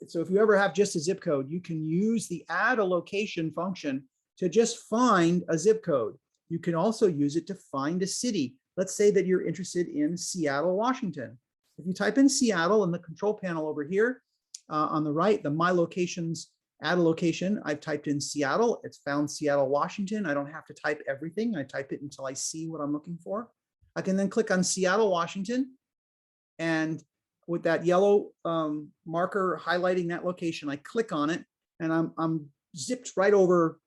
So if you ever have just a zip code, you can use the add a location function to just find a zip code. You can also use it to find a city. Let's say that you're interested in Seattle, Washington. If you type in Seattle in the control panel over here, on the right, the My Locations, add a location, I've typed in Seattle. It's found Seattle, Washington. I don't have to type everything. I type it until I see what I'm looking for. I can then click on Seattle, Washington. And with that yellow marker highlighting that location, I click on it and I'm zipped right over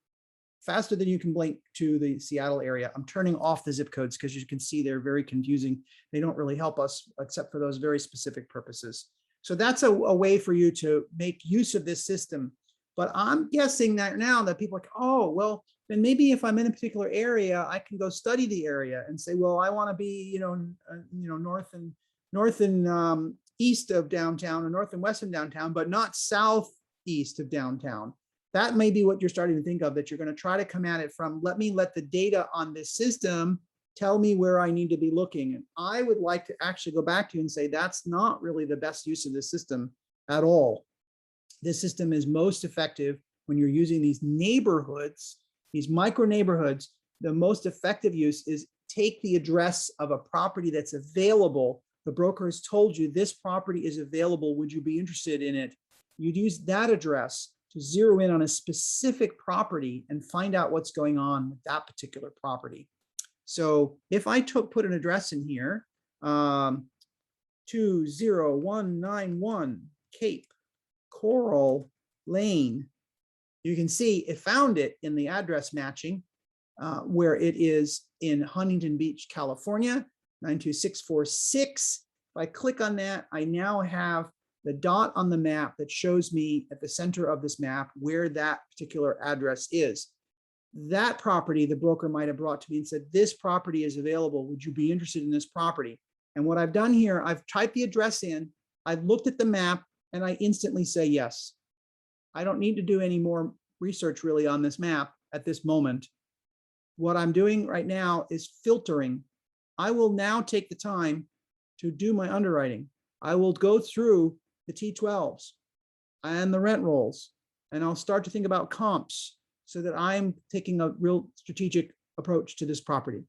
faster than you can blink to the Seattle area. I'm turning off the zip codes because you can see they're very confusing. They don't really help us except for those very specific purposes. So that's a way for you to make use of this system. But I'm guessing that now that people are like, oh, well, then maybe if I'm in a particular area, I can go study the area and say, well, I want to be, north and east of downtown or north and west of downtown, but not southeast of downtown. That may be what you're starting to think of, that you're going to try to come at it from, let the data on this system tell me where I need to be looking. And I would like to actually go back to you and say, that's not really the best use of this system at all. This system is most effective when you're using these neighborhoods, these micro neighborhoods. The most effective use is take the address of a property that's available. The broker has told you this property is available. Would you be interested in it? You'd use that address to zero in on a specific property and find out what's going on with that particular property. So if I put an address in here, 20191 Cape Coral Lane, you can see it found it in the address matching where it is in Huntington Beach, California, 92646. If I click on that, I now have the dot on the map that shows me at the center of this map where that particular address is. That property, the broker might have brought to me and said, this property is available. Would you be interested in this property? And what I've done here, I've typed the address in, I've looked at the map, and I instantly say yes. I don't need to do any more research really on this map at this moment. What I'm doing right now is filtering. I will now take the time to do my underwriting. I will go through the T12s and the rent rolls, and I'll start to think about comps so that I'm taking a real strategic approach to this property.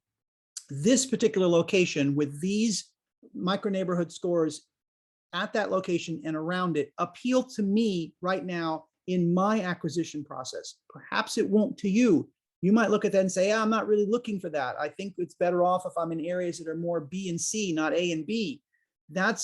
This particular location with these micro neighborhood scores at that location and around it appeal to me right now in my acquisition process. Perhaps it won't to you. You might look at that and say, I'm not really looking for that. I think it's better off if I'm in areas that are more B and C, not A and B. That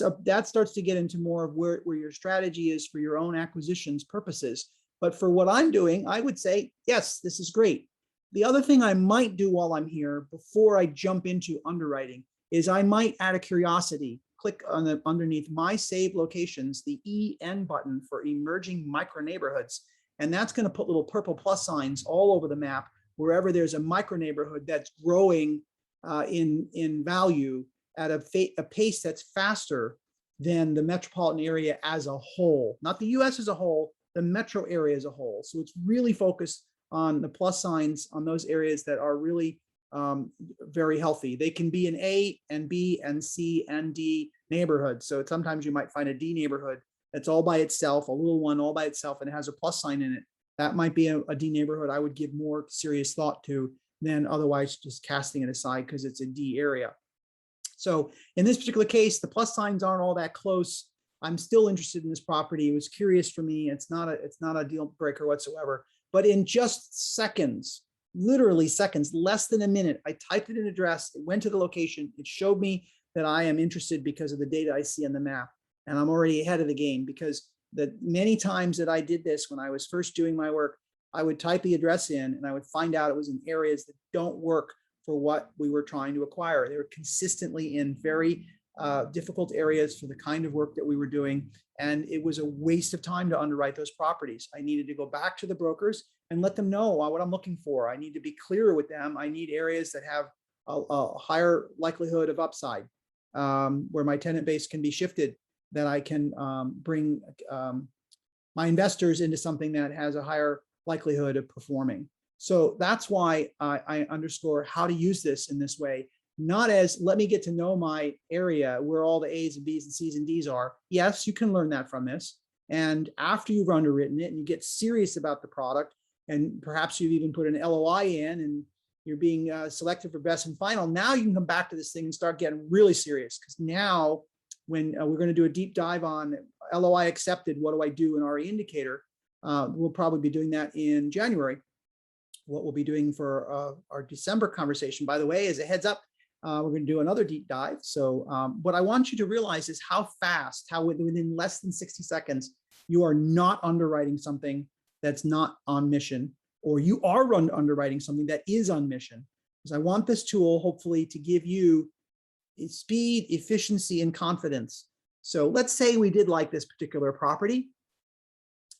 starts to get into more of where your strategy is for your own acquisitions purposes. But for what I'm doing, I would say, yes, this is great. The other thing I might do while I'm here before I jump into underwriting is I might, out of curiosity, click on the underneath my save locations, the EN button for emerging micro neighborhoods. And that's going to put little purple plus signs all over the map wherever there's a micro neighborhood that's growing in value at a pace that's faster than the metropolitan area as a whole, not the US as a whole, the metro area as a whole. So it's really focused on the plus signs on those areas that are really very healthy. They can be an A and B and C and D neighborhood. So sometimes you might find a D neighborhood that's all by itself, a little one all by itself, and it has a plus sign in it. That might be a D neighborhood I would give more serious thought to than otherwise just casting it aside because it's a D area. So in this particular case, the plus signs aren't all that close. I'm still interested in this property. It was curious for me. It's not a deal breaker whatsoever. But in just seconds, literally seconds, less than a minute, I typed in an address, it went to the location, it showed me that I am interested because of the data I see on the map. And I'm already ahead of the game because the many times that I did this when I was first doing my work, I would type the address in and I would find out it was in areas that don't work for what we were trying to acquire. They were consistently in very difficult areas for the kind of work that we were doing. And it was a waste of time to underwrite those properties. I needed to go back to the brokers and let them know what I'm looking for. I need to be clearer with them. I need areas that have a higher likelihood of upside, where my tenant base can be shifted, that I can bring my investors into something that has a higher likelihood of performing. So that's why I underscore how to use this in this way, not as let me get to know my area where all the A's and B's and C's and D's are. Yes, you can learn that from this. And after you've underwritten it and you get serious about the product, and perhaps you've even put an LOI in and you're being selected for best and final, now you can come back to this thing and start getting really serious. Because now when we're going to do a deep dive on LOI accepted, what do I do in RE indicator? We'll probably be doing that in January. What we'll be doing for our December conversation, by the way, as a heads up, we're going to do another deep dive. So what I want you to realize is how fast, how within less than 60 seconds, you are not underwriting something that's not on mission, or you are underwriting something that is on mission. Because I want this tool hopefully to give you speed, efficiency, and confidence. So let's say we did like this particular property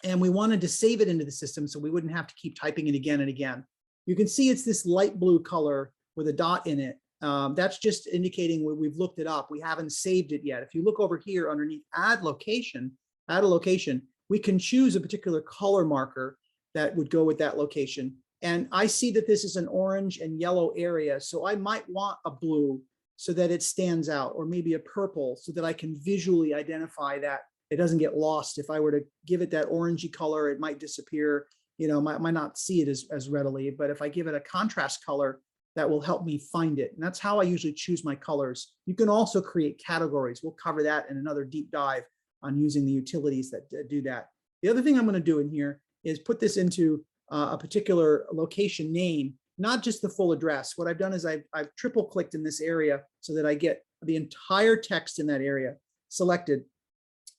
and we wanted to save it into the system so we wouldn't have to keep typing it again and again. You can see it's this light blue color with a dot in it. That's just indicating we've looked it up. We haven't saved it yet. If you look over here underneath add a location, we can choose a particular color marker that would go with that location. And I see that this is an orange and yellow area. So I might want a blue so that it stands out, or maybe a purple so that I can visually identify that it doesn't get lost. If I were to give it that orangey color, it might disappear, might not see it as readily. But if I give it a contrast color, that will help me find it. And that's how I usually choose my colors. You can also create categories. We'll cover that in another deep dive on using the utilities that do that. The other thing I'm going to do in here is put this into a particular location name, not just the full address. What I've done is I've triple clicked in this area so that I get the entire text in that area selected.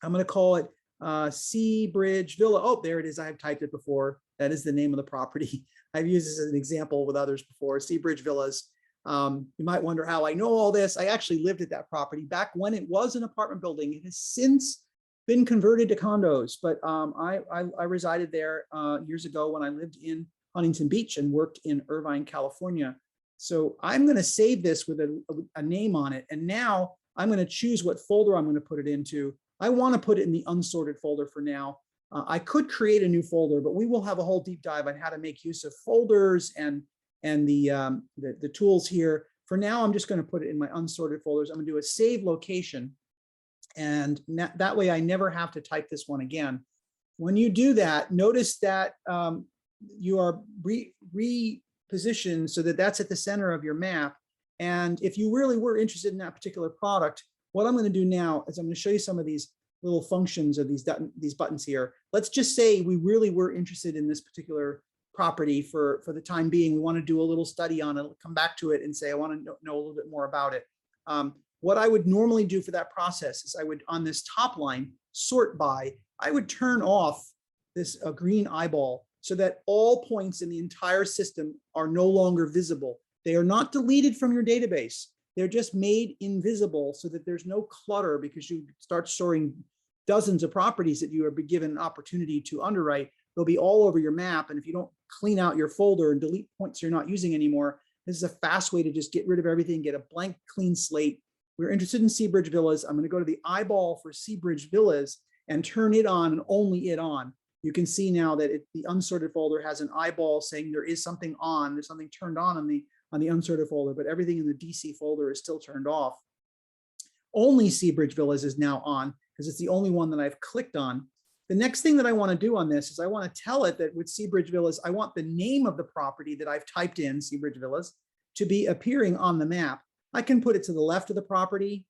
I'm going to call it Seabridge Villa. Oh, there it is. I've typed it before. That is the name of the property. I've used this as an example with others before, Seabridge Villas. You might wonder how I know all this. I actually lived at that property back when it was an apartment building. It has since been converted to condos, but I resided there years ago when I lived in Huntington Beach and worked in Irvine, California. So I'm going to save this with a name on it. And now I'm going to choose what folder I'm going to put it into. I want to put it in the unsorted folder for now. I could create a new folder, but we will have a whole deep dive on how to make use of folders and the tools here. For now, I'm just going to put it in my unsorted folders. I'm going to do a save location. And that way I never have to type this one again. When you do that, notice that you are repositioned so that that's at the center of your map. And if you really were interested in that particular product, what I'm going to do now is I'm going to show you some of these little functions of these buttons here. Let's just say we really were interested in this particular property for the time being. We want to do a little study on it, come back to it and say, I want to know a little bit more about it. What I would normally do for that process is I would, on this top line, sort by, I would turn off this green eyeball so that all points in the entire system are no longer visible. They are not deleted from your database. They're just made invisible so that there's no clutter, because you start storing dozens of properties that you are given an opportunity to underwrite. They'll be all over your map. And if you don't clean out your folder and delete points you're not using anymore, this is a fast way to just get rid of everything, get a blank, clean slate. We're interested in Seabridge Villas. I'm going to go to the eyeball for Seabridge Villas and turn it on and only it on. You can see now that the unsorted folder has an eyeball saying there is something on, there's something turned on the unsorted folder, but everything in the DC folder is still turned off. Only Seabridge Villas is now on because it's the only one that I've clicked on. The next thing that I want to do on this is I want to tell it that with Seabridge Villas, I want the name of the property that I've typed in, Seabridge Villas, to be appearing on the map. I can put it to the left of the property.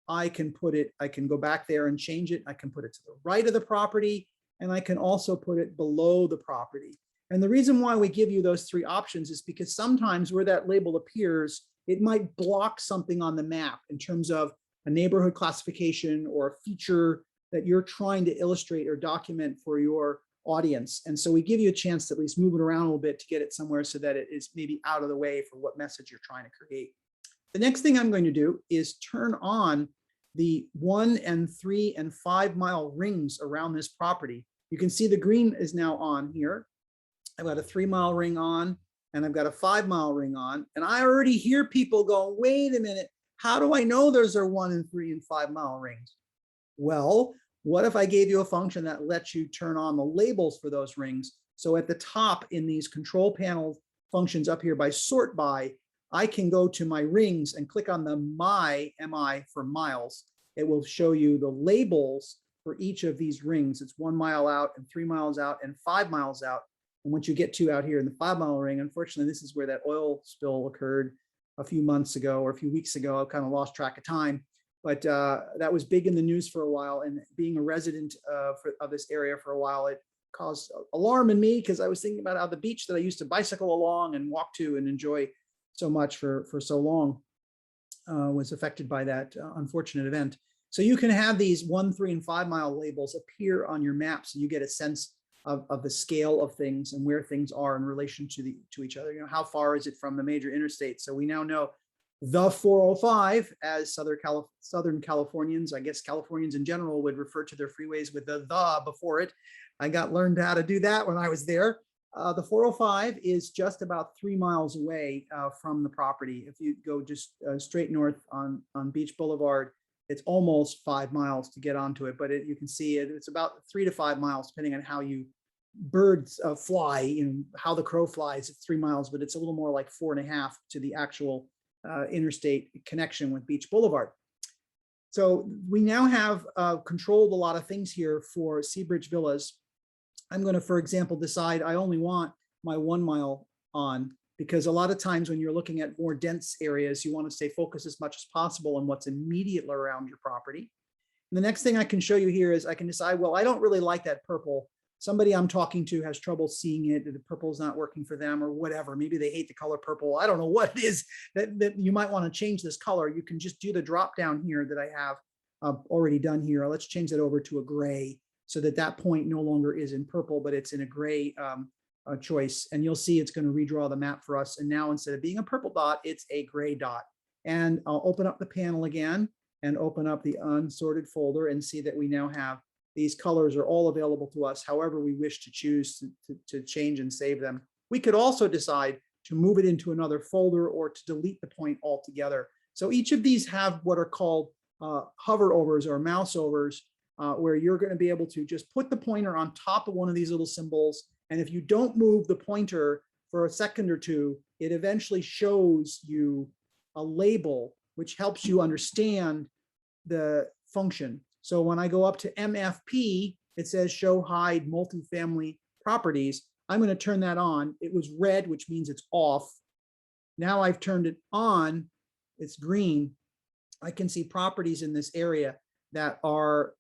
I can go back there and change it. I can put it to the right of the property, and I can also put it below the property. And the reason why we give you those three options is because sometimes where that label appears, it might block something on the map in terms of a neighborhood classification or a feature that you're trying to illustrate or document for your audience. And so we give you a chance to at least move it around a little bit to get it somewhere so that it is maybe out of the way for what message you're trying to create. The next thing I'm going to do is turn on the 1 and 3 and 5 mile rings around this property. You can see the green is now on here. I've got a 3 mile ring on and I've got a 5 mile ring on. And I already hear people going, wait a minute, how do I know those are 1 and 3 and 5 mile rings? Well, what if I gave you a function that lets you turn on the labels for those rings? So at the top in these control panel functions up here by sort by, I can go to my rings and click on the MI for miles. It will show you the labels for each of these rings. It's 1 mile out and 3 miles out and 5 miles out. And once you get to out here in the 5 mile ring, unfortunately, this is where that oil spill occurred a few months ago or a few weeks ago. I've kind of lost track of time, but that was big in the news for a while. And being a resident of this area for a while, it caused alarm in me because I was thinking about how the beach that I used to bicycle along and walk to and enjoy so much for so long was affected by that unfortunate event. So you can have these 1, 3, and 5 mile labels appear on your map so you get a sense of the scale of things and where things are in relation to each other. You know, how far is it from the major interstate? So we now know the 405, as Southern Californians, I guess Californians in general, would refer to their freeways with the before it. I learned how to do that when I was there. The 405 is just about 3 miles away from the property. If you go just straight north on Beach Boulevard, it's almost 5 miles to get onto it, but you can see it's about 3 to 5 miles, depending on how birds fly, you know, how the crow flies. It's 3 miles, but it's a little more like 4.5 to the actual interstate connection with Beach Boulevard. So we now have controlled a lot of things here for Seabridge Villas. I'm going to, for example, decide I only want my 1 mile on, because a lot of times when you're looking at more dense areas, you want to stay focused as much as possible on what's immediately around your property. And the next thing I can show you here is I can decide, well, I don't really like that purple. Somebody I'm talking to has trouble seeing it. The purple is not working for them or whatever. Maybe they hate the color purple. I don't know what it is that you might want to change this color. You can just do the drop down here that I have already done here. Let's change that over to a gray so that that point no longer is in purple, but it's in a gray choice. And you'll see it's going to redraw the map for us. And now instead of being a purple dot, it's a gray dot. And I'll open up the panel again and open up the unsorted folder and see that we now have these colors are all available to us however we wish to choose to change and save them. We could also decide to move it into another folder or to delete the point altogether. So each of these have what are called hover overs or mouse overs, where you're going to be able to just put the pointer on top of one of these little symbols. And if you don't move the pointer for a second or two, it eventually shows you a label, which helps you understand the function. So when I go up to MFP, it says show hide multifamily properties. I'm going to turn that on. It was red, which means it's off. Now I've turned it on. It's green. I can see properties in this area that are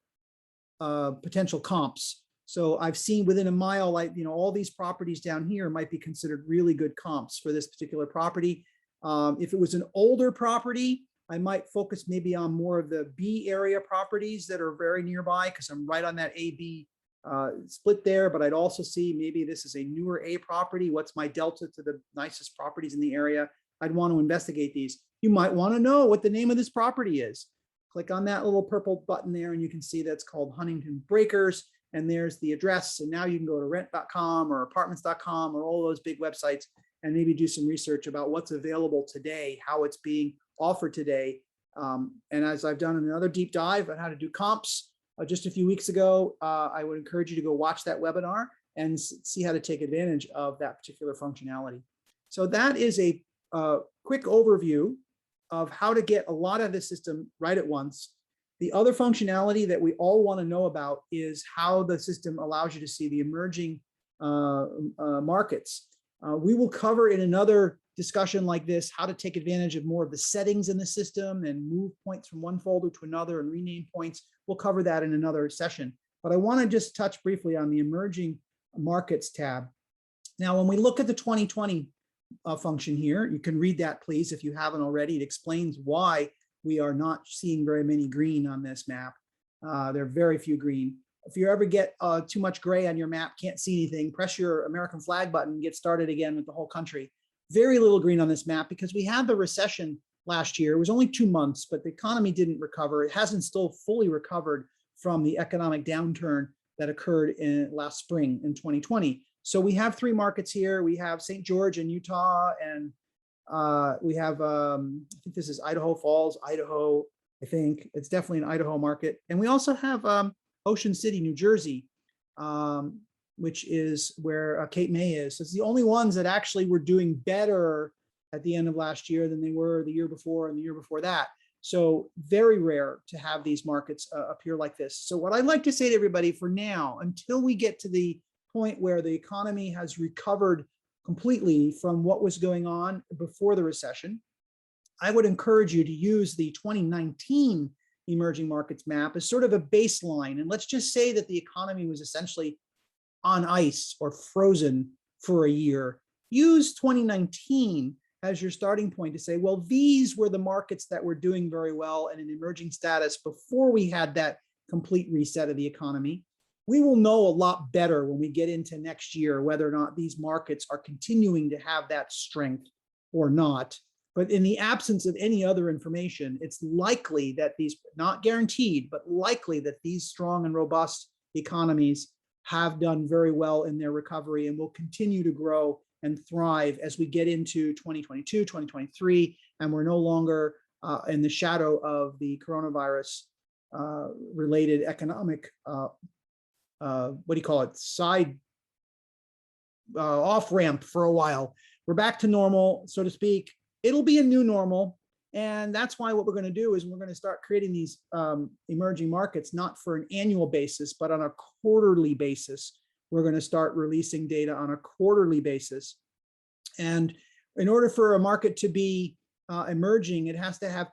potential comps. So I've seen within a mile, like, you know, all these properties down here might be considered really good comps for this particular property. If it was an older property, I might focus maybe on more of the B area properties that are very nearby because I'm right on that AB split there, but I'd also see maybe this is a newer A property. What's my delta to the nicest properties in the area? I'd want to investigate these. You might want to know what the name of this property is. Click on that little purple button there and you can see that's called Huntington Breakers. And there's the address. And now you can go to rent.com or apartments.com or all those big websites and maybe do some research about what's available today, how it's being offered today. And as I've done another deep dive on how to do comps just a few weeks ago, I would encourage you to go watch that webinar and see how to take advantage of that particular functionality. So that is a quick overview of how to get a lot of the system right at once. The other functionality that we all want to know about is how the system allows you to see the emerging markets. We will cover in another discussion like this how to take advantage of more of the settings in the system and move points from one folder to another and rename points. We'll cover that in another session. But I want to just touch briefly on the emerging markets tab. Now, when we look at the 2020 function here, you can read that, please, if you haven't already. It explains why we are not seeing very many green on this map. There are very few green. If you ever get too much gray on your map, can't see anything, press your American flag button, get started again with the whole country. Very little green on this map because we had the recession last year. It was only 2 months, but the economy didn't recover. It hasn't still fully recovered from the economic downturn that occurred in last spring in 2020. So we have 3 markets here. We have St. George in Utah, and we have, I think this is Idaho Falls, Idaho. I think it's definitely an Idaho market. And we also have Ocean City, New Jersey, which is where Cape May is. So it's the only ones that actually were doing better at the end of last year than they were the year before and the year before that. So very rare to have these markets appear like this. So what I'd like to say to everybody for now, until we get to the point where the economy has recovered completely from what was going on before the recession, I would encourage you to use the 2019 emerging markets map as sort of a baseline. And let's just say that the economy was essentially on ice or frozen for a year. Use 2019 as your starting point to say, well, these were the markets that were doing very well and in emerging status before we had that complete reset of the economy. We will know a lot better when we get into next year whether or not these markets are continuing to have that strength or not. But in the absence of any other information, it's likely that these, not guaranteed, but likely that these strong and robust economies have done very well in their recovery and will continue to grow and thrive as we get into 2022, 2023, and we're no longer in the shadow of the coronavirus related economic, what do you call it, side off ramp for a while. We're back to normal, so to speak. It'll be a new normal. And that's why what we're going to do is we're going to start creating these emerging markets, not for an annual basis, but on a quarterly basis. We're going to start releasing data on a quarterly basis. And in order for a market to be emerging, it has to have,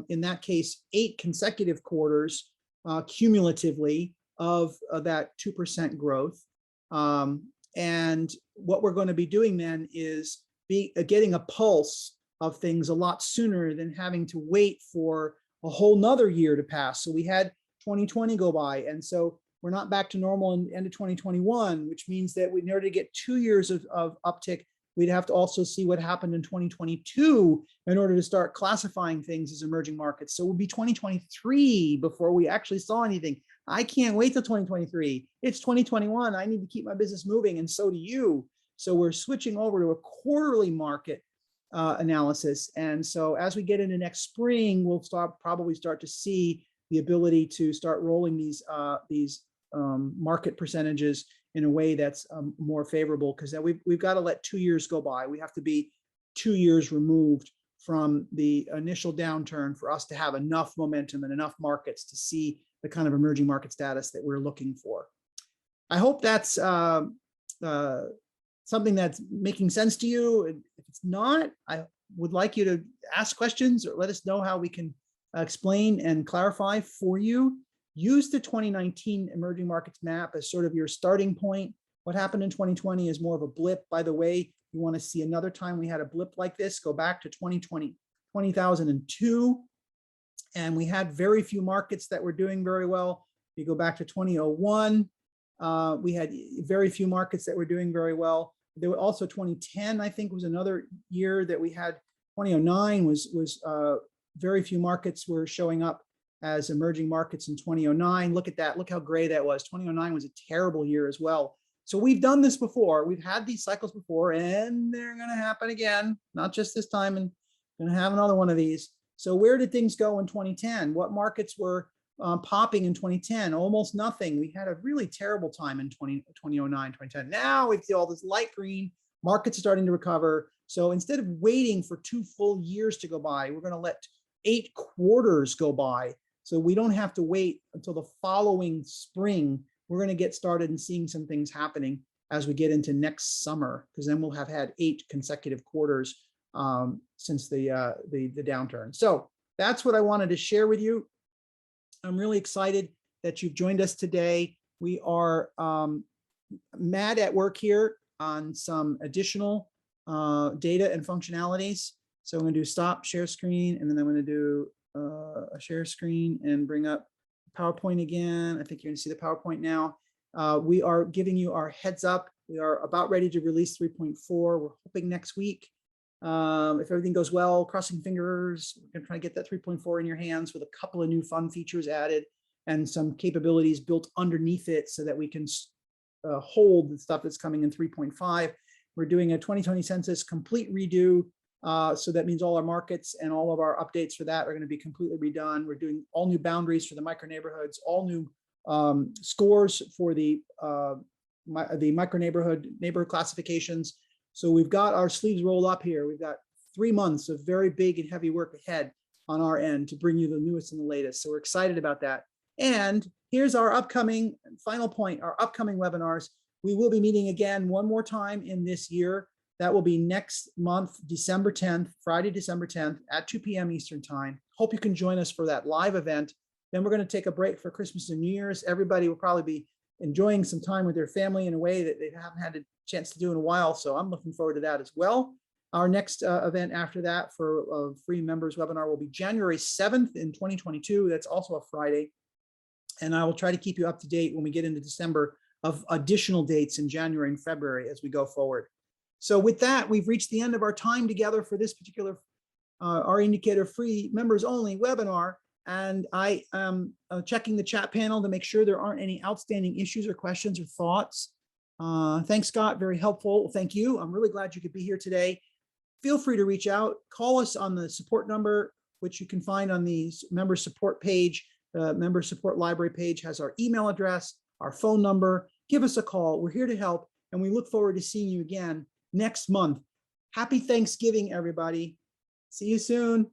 in that case, 8 consecutive quarters cumulatively of that 2% growth. And what we're going to be doing then is getting a pulse of things a lot sooner than having to wait for a whole nother year to pass. So we had 2020 go by, and so we're not back to normal in the end of 2021, which means that in order to get 2 years of uptick, we'd have to also see what happened in 2022 in order to start classifying things as emerging markets. So it would be 2023 before we actually saw anything. I can't wait till 2023. It's 2021. I need to keep my business moving, and so do you. So we're switching over to a quarterly market analysis. And so as we get into next spring, we'll probably start to see the ability to start rolling these market percentages in a way that's more favorable, because we've got to let 2 years go by. We have to be 2 years removed from the initial downturn for us to have enough momentum and enough markets to see the kind of emerging market status that we're looking for. I hope that's something that's making sense to you. If it's not, I would like you to ask questions or let us know how we can explain and clarify for you. Use the 2019 emerging markets map as sort of your starting point. What happened in 2020 is more of a blip. By the way, you want to see another time we had a blip like this, go back to 2002. And we had very few markets that were doing very well. If you go back to 2001, we had very few markets that were doing very well. There were also 2010, I think, was another year that we had. 2009 was very few markets were showing up as emerging markets in 2009. Look at that. Look how gray that was. 2009 was a terrible year as well. So we've done this before. We've had these cycles before, and they're going to happen again, not just this time, and going to have another one of these. So where did things go in 2010? What markets were popping in 2010? Almost nothing. We had a really terrible time in 2009, 2010. Now we see all this light green, markets are starting to recover. So instead of waiting for 2 full years to go by, we're going to let 8 quarters go by So we don't have to wait until the following spring. We're going to get started and seeing some things happening as we get into next summer, because then we'll have had 8 consecutive quarters since the downturn. So that's what I wanted to share with you. I'm really excited that you've joined us today. We are mad at work here on some additional data and functionalities. So I'm going to do stop share screen, and then I'm going to do a share screen and bring up PowerPoint again. I think you're going to see the PowerPoint now. We are giving you our heads up. We are about ready to release 3.4. We're hoping next week. If everything goes well, crossing fingers, we're going to try to get that 3.4 in your hands with a couple of new fun features added and some capabilities built underneath it so that we can hold the stuff that's coming in 3.5. We're doing a 2020 census complete redo. So that means all our markets and all of our updates for that are going to be completely redone. We're doing all new boundaries for the micro neighborhoods, all new scores for the micro neighborhood classifications. So we've got our sleeves rolled up here. We've got 3 months of very big and heavy work ahead on our end to bring you the newest and the latest. So we're excited about that. And here's our upcoming final point, our upcoming webinars. We will be meeting again one more time in this year. That will be next month, December 10th, Friday, December 10th at 2 p.m. Eastern time. Hope you can join us for that live event. Then we're going to take a break for Christmas and New Year's. Everybody will probably be enjoying some time with their family in a way that they haven't had a chance to do in a while. So I'm looking forward to that as well. Our next event after that for a free members webinar will be January 7th in 2022. That's also a Friday. And I will try to keep you up to date when we get into December of additional dates in January and February as we go forward. So with that, we've reached the end of our time together for this particular REindicator free members only webinar. And I am checking the chat panel to make sure there aren't any outstanding issues or questions or thoughts. Thanks, Scott. Very helpful. Thank you. I'm really glad you could be here today. Feel free to reach out. Call us on the support number, which you can find on the member support page. The member support library page has our email address, our phone number. Give us a call. We're here to help. And we look forward to seeing you again next month. Happy Thanksgiving, everybody. See you soon.